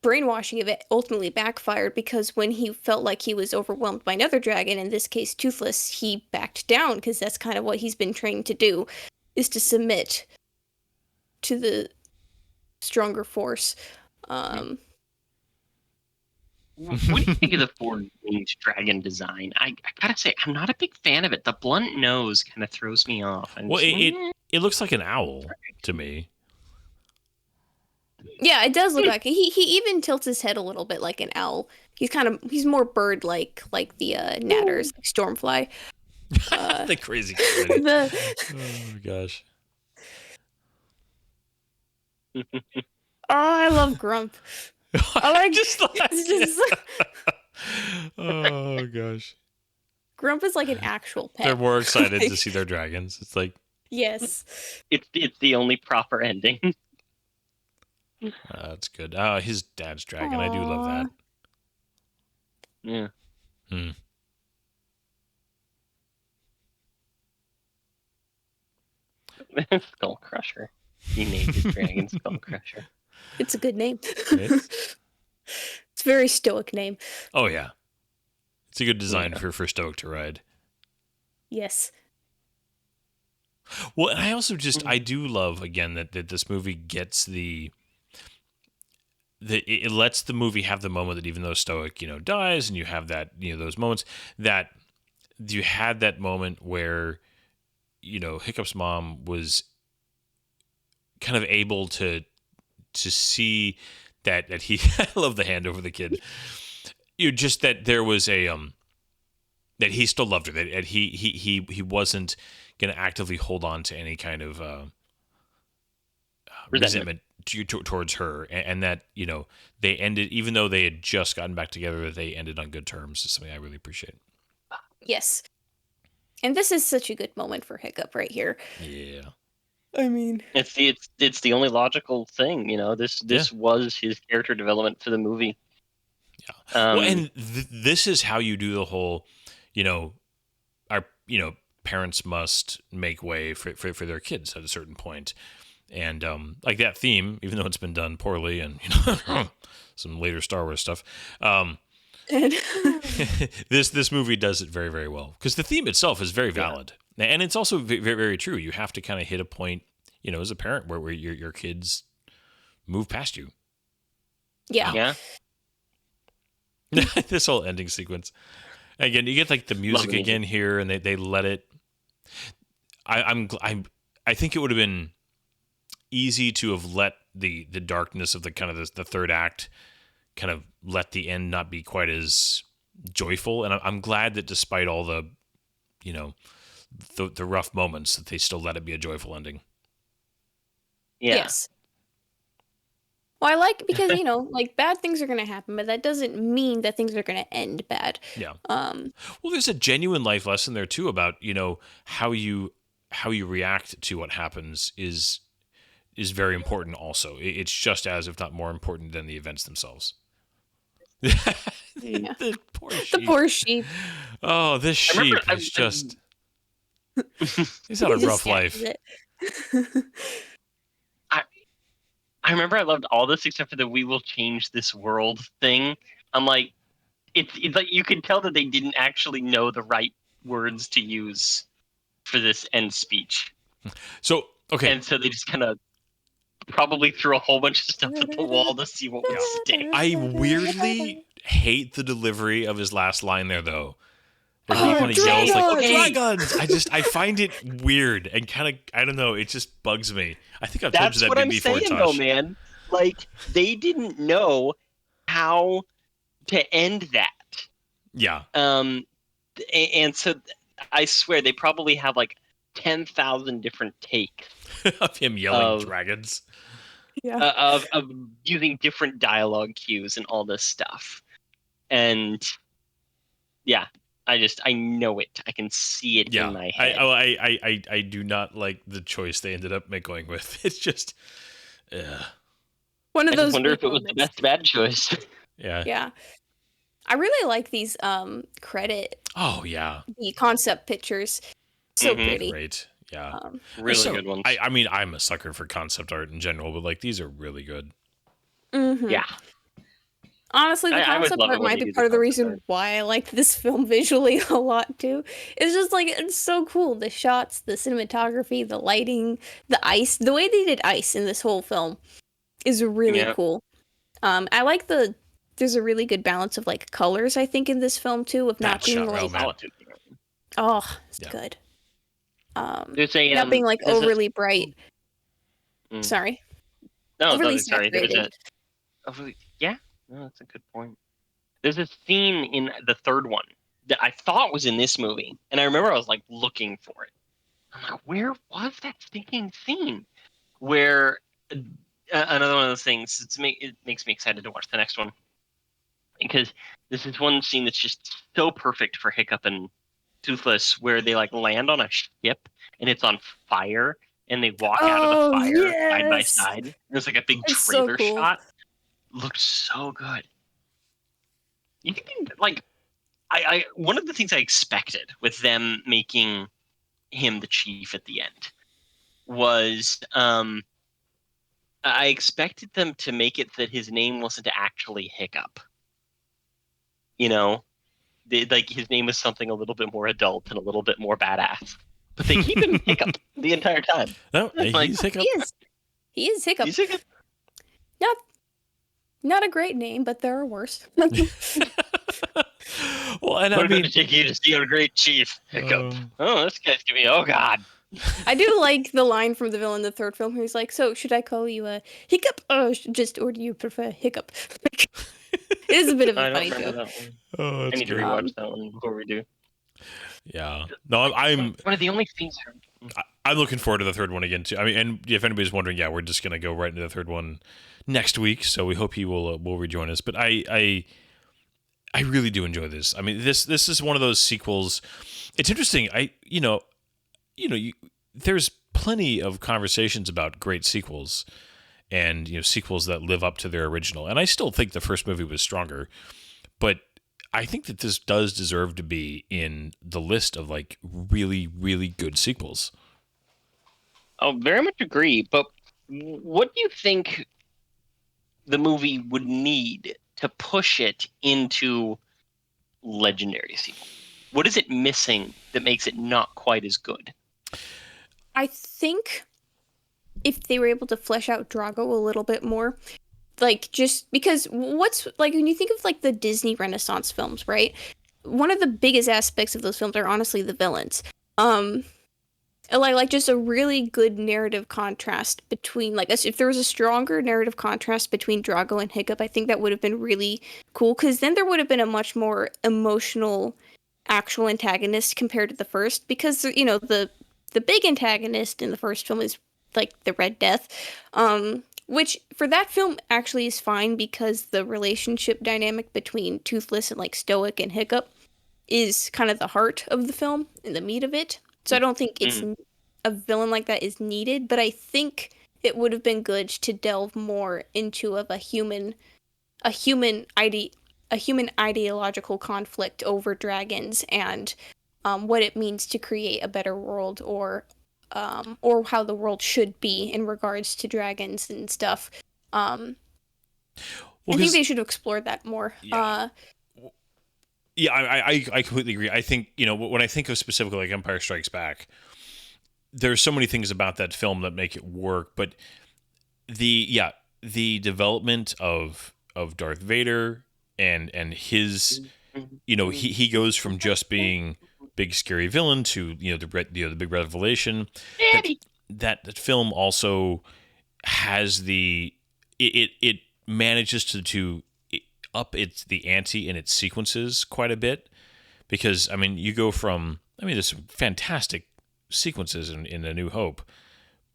brainwashing of it ultimately backfired because when he felt like he was overwhelmed by another dragon, in this case Toothless, he backed down because that's kind of what he's been trained to do, is to submit to the stronger force. What do you think of the four-winged dragon design? I gotta say, I'm not a big fan of it. The blunt nose kind of throws me off. Well, it looks like an owl to me. Yeah, it does look like he even tilts his head a little bit like an owl. He's more bird like the natters, like Stormfly. The crazy kid. The Oh gosh. I love Grump. I like just like it's just, oh gosh. Grump is like an actual pet. They're more excited to see their dragons. It's like Yes. It's the only proper ending. that's good. His dad's dragon. I do love that. Yeah. Hmm. Skull Crusher. He named his dragon Skull Crusher. It's a good name. It's- It's a very stoic name. Oh yeah. It's a good design Yeah. for Stoic to ride. Yes. Well, and I also just I do love again that this movie gets it lets the movie have the moment that even though Stoic dies and you have that those moments that you had that moment where Hiccup's mom was kind of able to see that he I love the hand over the kid. Just that there was a that he still loved her, that he wasn't going to actively hold on to any kind of resentment towards her, and that they ended, even though they had just gotten back together, that they ended on good terms is something I really appreciate. Yes. And this is such a good moment for Hiccup right here. Yeah. I mean, It's the only logical thing, This was his character development for the movie. Yeah. Well, and this is how you do the whole, our parents must make way for their kids at a certain point. And like that theme, even though it's been done poorly and some later Star Wars stuff, this movie does it very, very well because the theme itself is very valid, and it's also very, very true. You have to kind of hit a point, as a parent, where your kids move past you. yeah. Yeah. This whole ending sequence, again, you get like the music Love it. again here, and they let it. I think it would have been easy to have let the darkness of the kind of the third act kind of let the end not be quite as joyful. And I'm glad that despite all the, the rough moments, that they still let it be a joyful ending. Yeah. Yes. Well, I like because like bad things are gonna happen, but that doesn't mean that things are gonna end bad. Yeah. Um, Well, there's a genuine life lesson there too about how you react to what happens is very important. Also, it's just as, if not more important than the events themselves. yeah. The poor The sheep. poor sheep. Oh, this I remember sheep is just. He's had a He rough just life. it. I remember I loved all this except for the "we will change this world" thing. I'm like, it's like you can tell that they didn't actually know the right words to use for this end speech, So, okay. and so they just kind of probably threw a whole bunch of stuff at the wall to see what would stick. I weirdly hate the delivery of his last line there, though. Where he Oh, kind of yells like okay. "dragons." I find it weird and kind of, I don't know, it just bugs me. I think I've told That's you what that I'm before, saying, Tosh. though, man. Like they didn't know how to end that. Yeah. And so I swear they probably have like 10,000 different takes Of him yelling Of- dragons. Yeah. of using different dialogue cues and all this stuff. And yeah, I know it. I can see it Yeah. in my head. I do not like the choice they ended up going with. It's just, One I of just those wonder big if it was the moments. best bad choice. yeah. Yeah. I really like these Oh yeah. the concept pictures. So Mhm. pretty. Great. Yeah. Really So, good ones. I mean, I'm a sucker for concept art in general, but like these are really good. Mhm. Yeah. Honestly, the I always concept love it art when might they be do the part of the concept reason art. why I like this film visually a lot too. It's just like it's so cool. The shots, the cinematography, the lighting, the ice. The way they did ice in this whole film is really Yeah. cool. I like there's a really good balance of like colors, I think, in this film too, of not That being shot, like oh man. Solitude. it's Yeah. good. There's a Not being like there's a- overly bright. Mm. Sorry. No, overly sorry. There was saturated. yeah. No, that's a good point. There's a scene in the third one that I thought was in this movie, and I remember I was like looking for it. I'm like, where was that stinking scene? Where another one of those things. It makes me excited to watch the next one because this is one scene that's just so perfect for Hiccup and Toothless, where they like land on a ship and it's on fire, and they walk out of the Oh, fire side by yes! side. There's like a big It's so trailer cool. shot. Looks so good. You can like, I one of the things I expected with them making him the chief at the end was I expected them to make it that his name wasn't actually Hiccup. Like his name is something a little bit more adult and a little bit more badass. But they keep him Hiccup the entire time. No, Like, he's Hiccup. He is Hiccup. He's Hiccup. Not a great name, but there are worse. Well, and We're I going mean, to take you to see our great chief, Hiccup. This guy's gonna be. Oh God. I do like the line from the villain in the third film who's like, "So should I call you a Hiccup, or do you prefer Hiccup?" It is a bit of I a don't funny remember joke. that one. oh, I that's need to great. rewatch that one before we do. Yeah. No, I'm One of the only things. I'm looking forward to the third one again too. I mean, and if anybody's wondering, yeah, we're just gonna go right into the third one next week. So we hope he will rejoin us. But I really do enjoy this. I mean, this is one of those sequels. It's interesting. There's plenty of conversations about great sequels and sequels that live up to their original. And I still think the first movie was stronger, but I think that this does deserve to be in the list of like really, really good sequels. I'll very much agree. But what do you think the movie would need to push it into legendary sequel? What is it missing that makes it not quite as good? I think if they were able to flesh out Drago a little bit more, like just because what's like when you think of like the Disney Renaissance films, right? One of the biggest aspects of those films are honestly the villains. like just a really good narrative contrast between like if there was a stronger narrative contrast between Drago and Hiccup, I think that would have been really cool because then there would have been a much more emotional actual antagonist compared to the first because the big antagonist in the first film is like the Red Death, which for that film actually is fine because the relationship dynamic between Toothless and like Stoic and Hiccup is kind of the heart of the film and the meat of it. So I don't think a villain like that is needed, but I think it would have been good to delve more into of a human ide a human ideological conflict over dragons and what it means to create a better world or how the world should be in regards to dragons and stuff. Well, I think they should have explored that more. Yeah. Yeah, I completely agree. I think, when I think of specifically like Empire Strikes Back, there's so many things about that film that make it work, but the development of Darth Vader and his, he goes from just being big scary villain to the big revelation. That film also has it manages to up the ante in its sequences quite a bit, because you go from there's some fantastic sequences in A New Hope,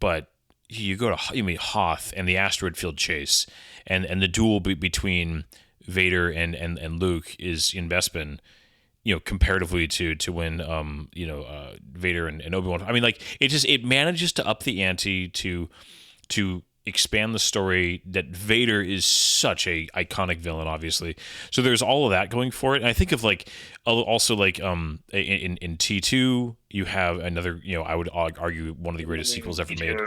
but you go to Hoth and the asteroid field chase and the duel between Vader and Luke is in Bespin, comparatively to when Vader and Obi-Wan. It manages to up the ante to expand the story, that Vader is such a iconic villain, obviously. So there's all of that going for it. And I think of also in T2 you have another, I would argue one of the greatest sequels ever made.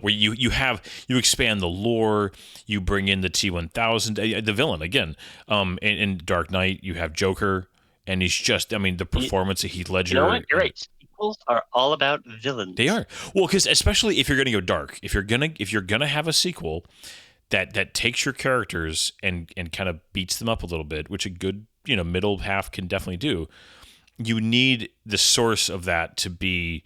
Where you expand the lore, you bring in the T-1000, the villain again. In Dark Knight you have Joker, and he's just, the performance of Heath Ledger. You know what? You're right. Sequels are all about villains. They are. Well, because especially if you're going to go dark, if you're gonna have a sequel that takes your characters and kind of beats them up a little bit, which a good middle half can definitely do, you need the source of that to be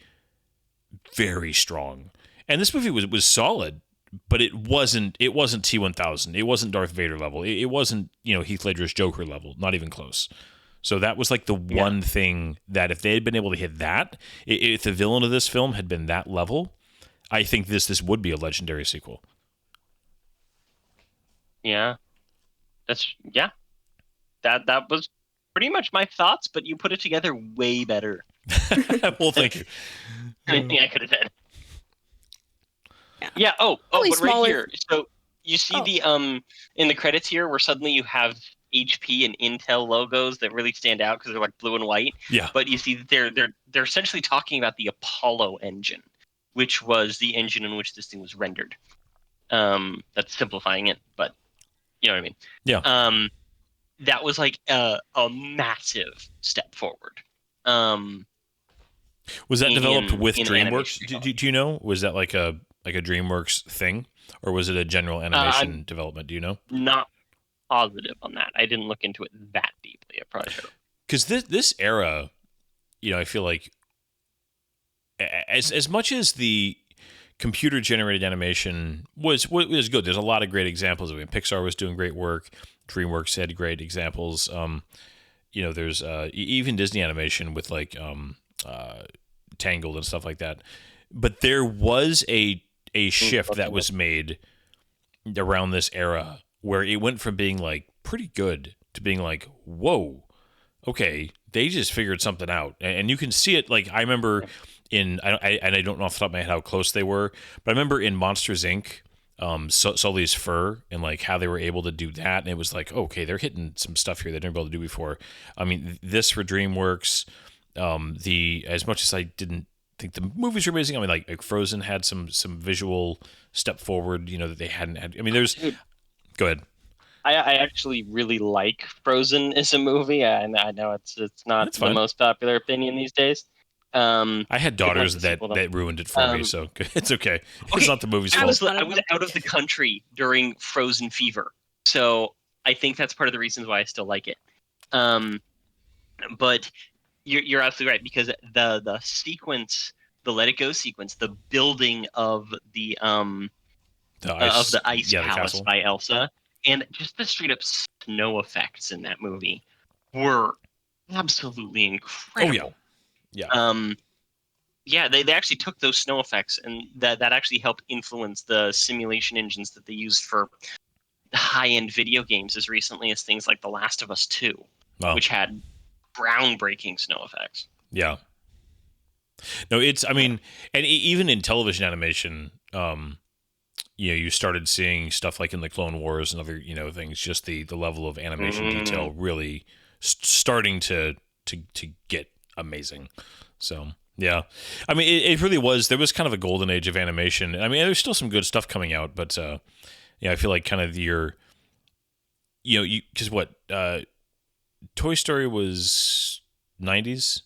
very strong. And this movie was solid, but it wasn't T-1000. It wasn't Darth Vader level. It wasn't Heath Ledger's Joker level. Not even close. So that was like the one thing that if they had been able to hit that, if the villain of this film had been that level, I think this would be a legendary sequel. Yeah. That was pretty much my thoughts, but you put it together way better. Well, thank you. Anything I could have said. Yeah. Oh, Probably but right smaller. here. So you see the in the credits here where suddenly you have HP and Intel logos that really stand out because they're like blue and white. Yeah. But you see they're essentially talking about the Apollo engine, which was the engine in which this thing was rendered. That's simplifying it, but you know what I mean. Yeah. That was like a massive step forward. Was that developed with in DreamWorks? Do you know? Was that like a DreamWorks thing, or was it a general animation development? Do you know? Not positive on that. I didn't look into it that deeply. I probably should have. Because this era, I feel like as much as the computer generated animation was good, there's a lot of great examples. Pixar was doing great work. DreamWorks had great examples. There's even Disney animation with like Tangled and stuff like that. But there was a shift that was made around this era where it went from being like pretty good to being like, whoa, okay, they just figured something out. And you can see it. Like I remember I don't know off the top of my head how close they were, but I remember in Monsters Inc., Sully's fur and like how they were able to do that. And it was like, okay, they're hitting some stuff here they didn't be able to do before. This for DreamWorks, as much as I didn't think the movies were amazing, like Frozen had some visual step forward, that they hadn't had. Go ahead. I actually really like Frozen as a movie. I know it's not the most popular opinion these days. I had daughters that ruined it for me, so it's okay. It's not the movie's fault. I was out of the country during Frozen fever, so I think that's part of the reasons why I still like it. But you're absolutely right, because the sequence the Let It Go sequence, the building of the ice, ice yeah, the palace castle. by Elsa, and just the straight up snow effects in that movie were absolutely incredible. Yeah. Yeah, they actually took those snow effects, and that actually helped influence the simulation engines that they used for high-end video games as recently as things like The Last of Us 2, Oh, which had groundbreaking snow effects. yeah. No, I mean, and even in television animation, you started seeing stuff like in the Clone Wars and other, things, just the level of animation detail really starting to get amazing. So, yeah. I mean, it really was, there was kind of a golden age of animation. I mean, there's still some good stuff coming out, but, I feel like kind of because what, Toy Story was 90s?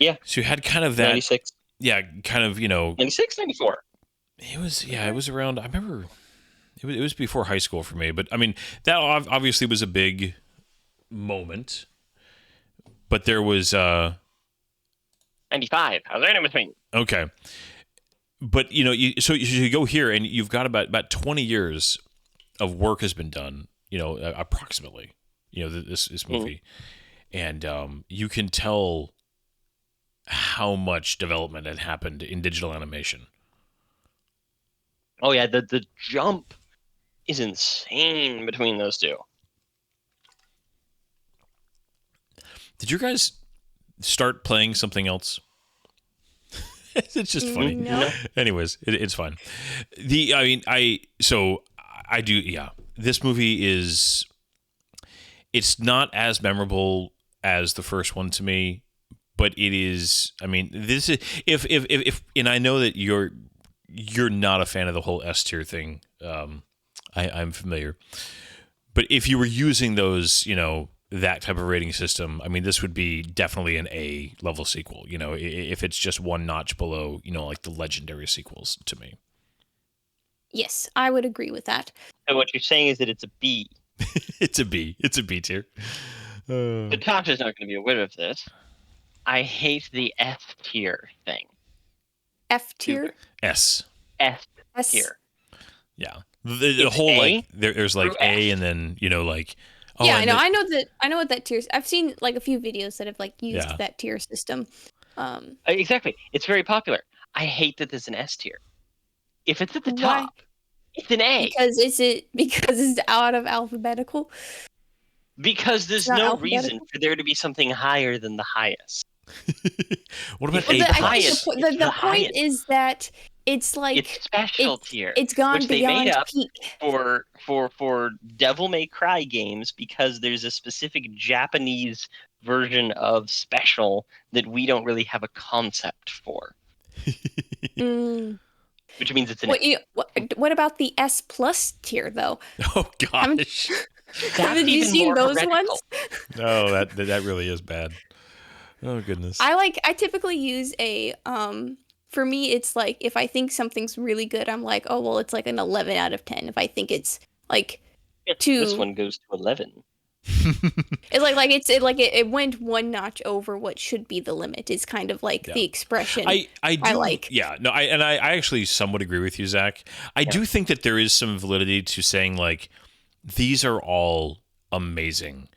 Yeah. So you had kind of that. 96. Yeah, kind of, 96, 94. It was around, I remember, it was before high school for me, but I mean, that obviously was a big moment, but there was, 95. I was right in between. okay. But, so you go here and you've got about 20 years of work has been done, approximately, this movie. And you can tell how much development had happened in digital animation. Oh yeah, the jump is insane between those two. Did you guys start playing something else? It's just funny. No. Anyways, it's fine. I do. Yeah, this movie it's not as memorable as the first one to me, but it is. I mean, this is if and I know that you're not a fan of the whole S tier thing. I'm familiar, but if you were using those, that type of rating system, I mean, this would be definitely an A level sequel. If it's just one notch below, like the legendary sequels to me. Yes, I would agree with that. So what you're saying is that it's a B. It's a B. It's a B tier. Natasha's not going to be aware of this. I hate the S tier thing. F tier? S. S S. tier. Yeah. The whole A like there's like through A F. and then like oh, Yeah, I and know. I know what that tier. I've seen like a few videos that have like used Yeah. that tier system. Exactly. It's very popular. I hate that there's an S tier. If it's at the Why? top, it's an A. Because it's out of alphabetical. Because there's It's not no alphabetical? reason for there to be something higher than the highest. what about Well, A the- plus? I think the, It's the the point highest. is that it's like It's special tier. it's gone which they beyond made up peak. for Devil May Cry games because there's a specific Japanese version of special that we don't really have a concept for, Mm. which means it's an What about the S plus tier though? Oh gosh. Have you even seen more those heretical. ones? No, that really is bad. Oh goodness. I typically use a for me it's like if I think something's really good, I'm like, oh well, it's like an 11 out of 10. If I think it's like This one goes to 11. it's like it went one notch over what should be the limit is kind of like the expression. I do like. Yeah, no, I actually somewhat agree with you, Zach. I do think that there is some validity to saying like these are all amazing,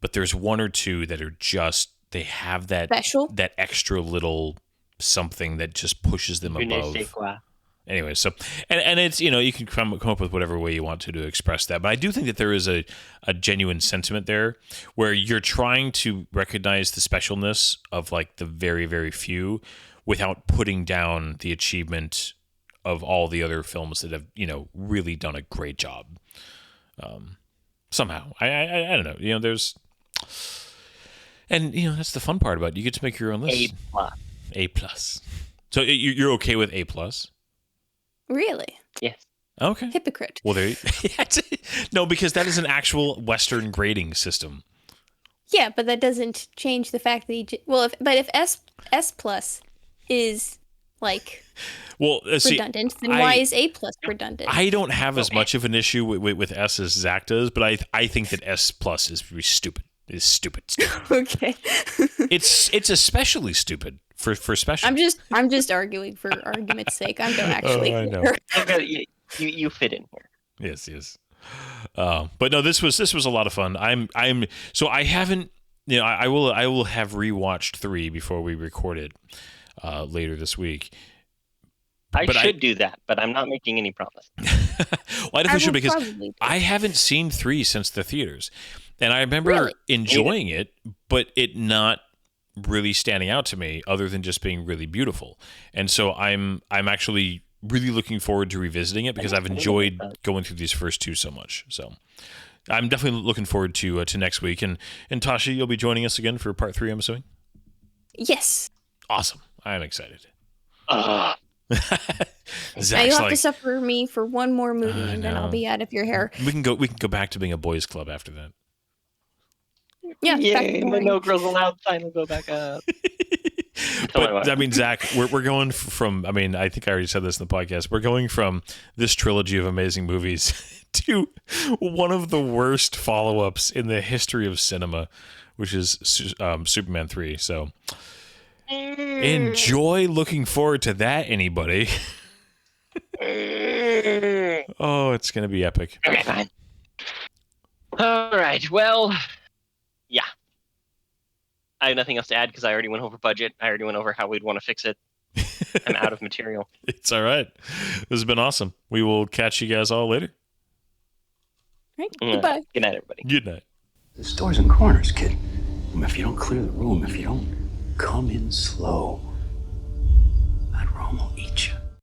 but there's one or two that are just they have that Special? that extra little something that just pushes them Je ne above. sais quoi. Anyway, so and it's you can come up with whatever way you want to express that, but I do think that there is a genuine sentiment there where you're trying to recognize the specialness of like the very very few without putting down the achievement of all the other films that have really done a great job. Somehow I don't know there's and that's the fun part about it. You get to make your own list. A plus. So you're okay with A plus? Really? Yes. Okay. Hypocrite. Well, there. No, because that is an actual Western grading system. Yeah, but that doesn't change the fact that if S plus is like redundant, then why is A plus redundant? I don't have as much of an issue with S as Zach does, but I think that S plus is really stupid. It's stupid. Stupid. Okay. It's especially stupid for special. I'm just arguing for argument's sake. I don't actually I know. care. Okay, you fit in here. Yes. But no, this was a lot of fun. So I haven't, I will have rewatched 3 before we record it later this week. I should do that, but I'm not making any promise. Well, I definitely should, because I haven't seen 3 since the theaters, and I remember enjoying it, but it not really standing out to me other than just being really beautiful. And so I'm actually really looking forward to revisiting it because I've enjoyed going through these first 2 so much. So I'm definitely looking forward to next week. And Tasha, you'll be joining us again for part 3, I'm assuming? Yes. Awesome. I'm excited. Now you'll have to suffer me for one more movie, and then I'll be out of your hair. We can go back to being a boys' club after that. Yeah. Yay, the No Girls Allowed sign will go back up. But I mean, Zach, we're going from. I mean, I think I already said this in the podcast. We're going from this trilogy of amazing movies to one of the worst follow-ups in the history of cinema, which is Superman 3. So enjoy looking forward to that, anybody. Oh, it's gonna be epic. Okay, fine. All right. Well, yeah. I have nothing else to add because I already went over budget. I already went over how we'd want to fix it. I'm out of material. It's all right. This has been awesome. We will catch you guys all later. Right. Goodbye. Good night, everybody. Good night. There's doors and corners, kid. If you don't clear the room, if you don't come in slow.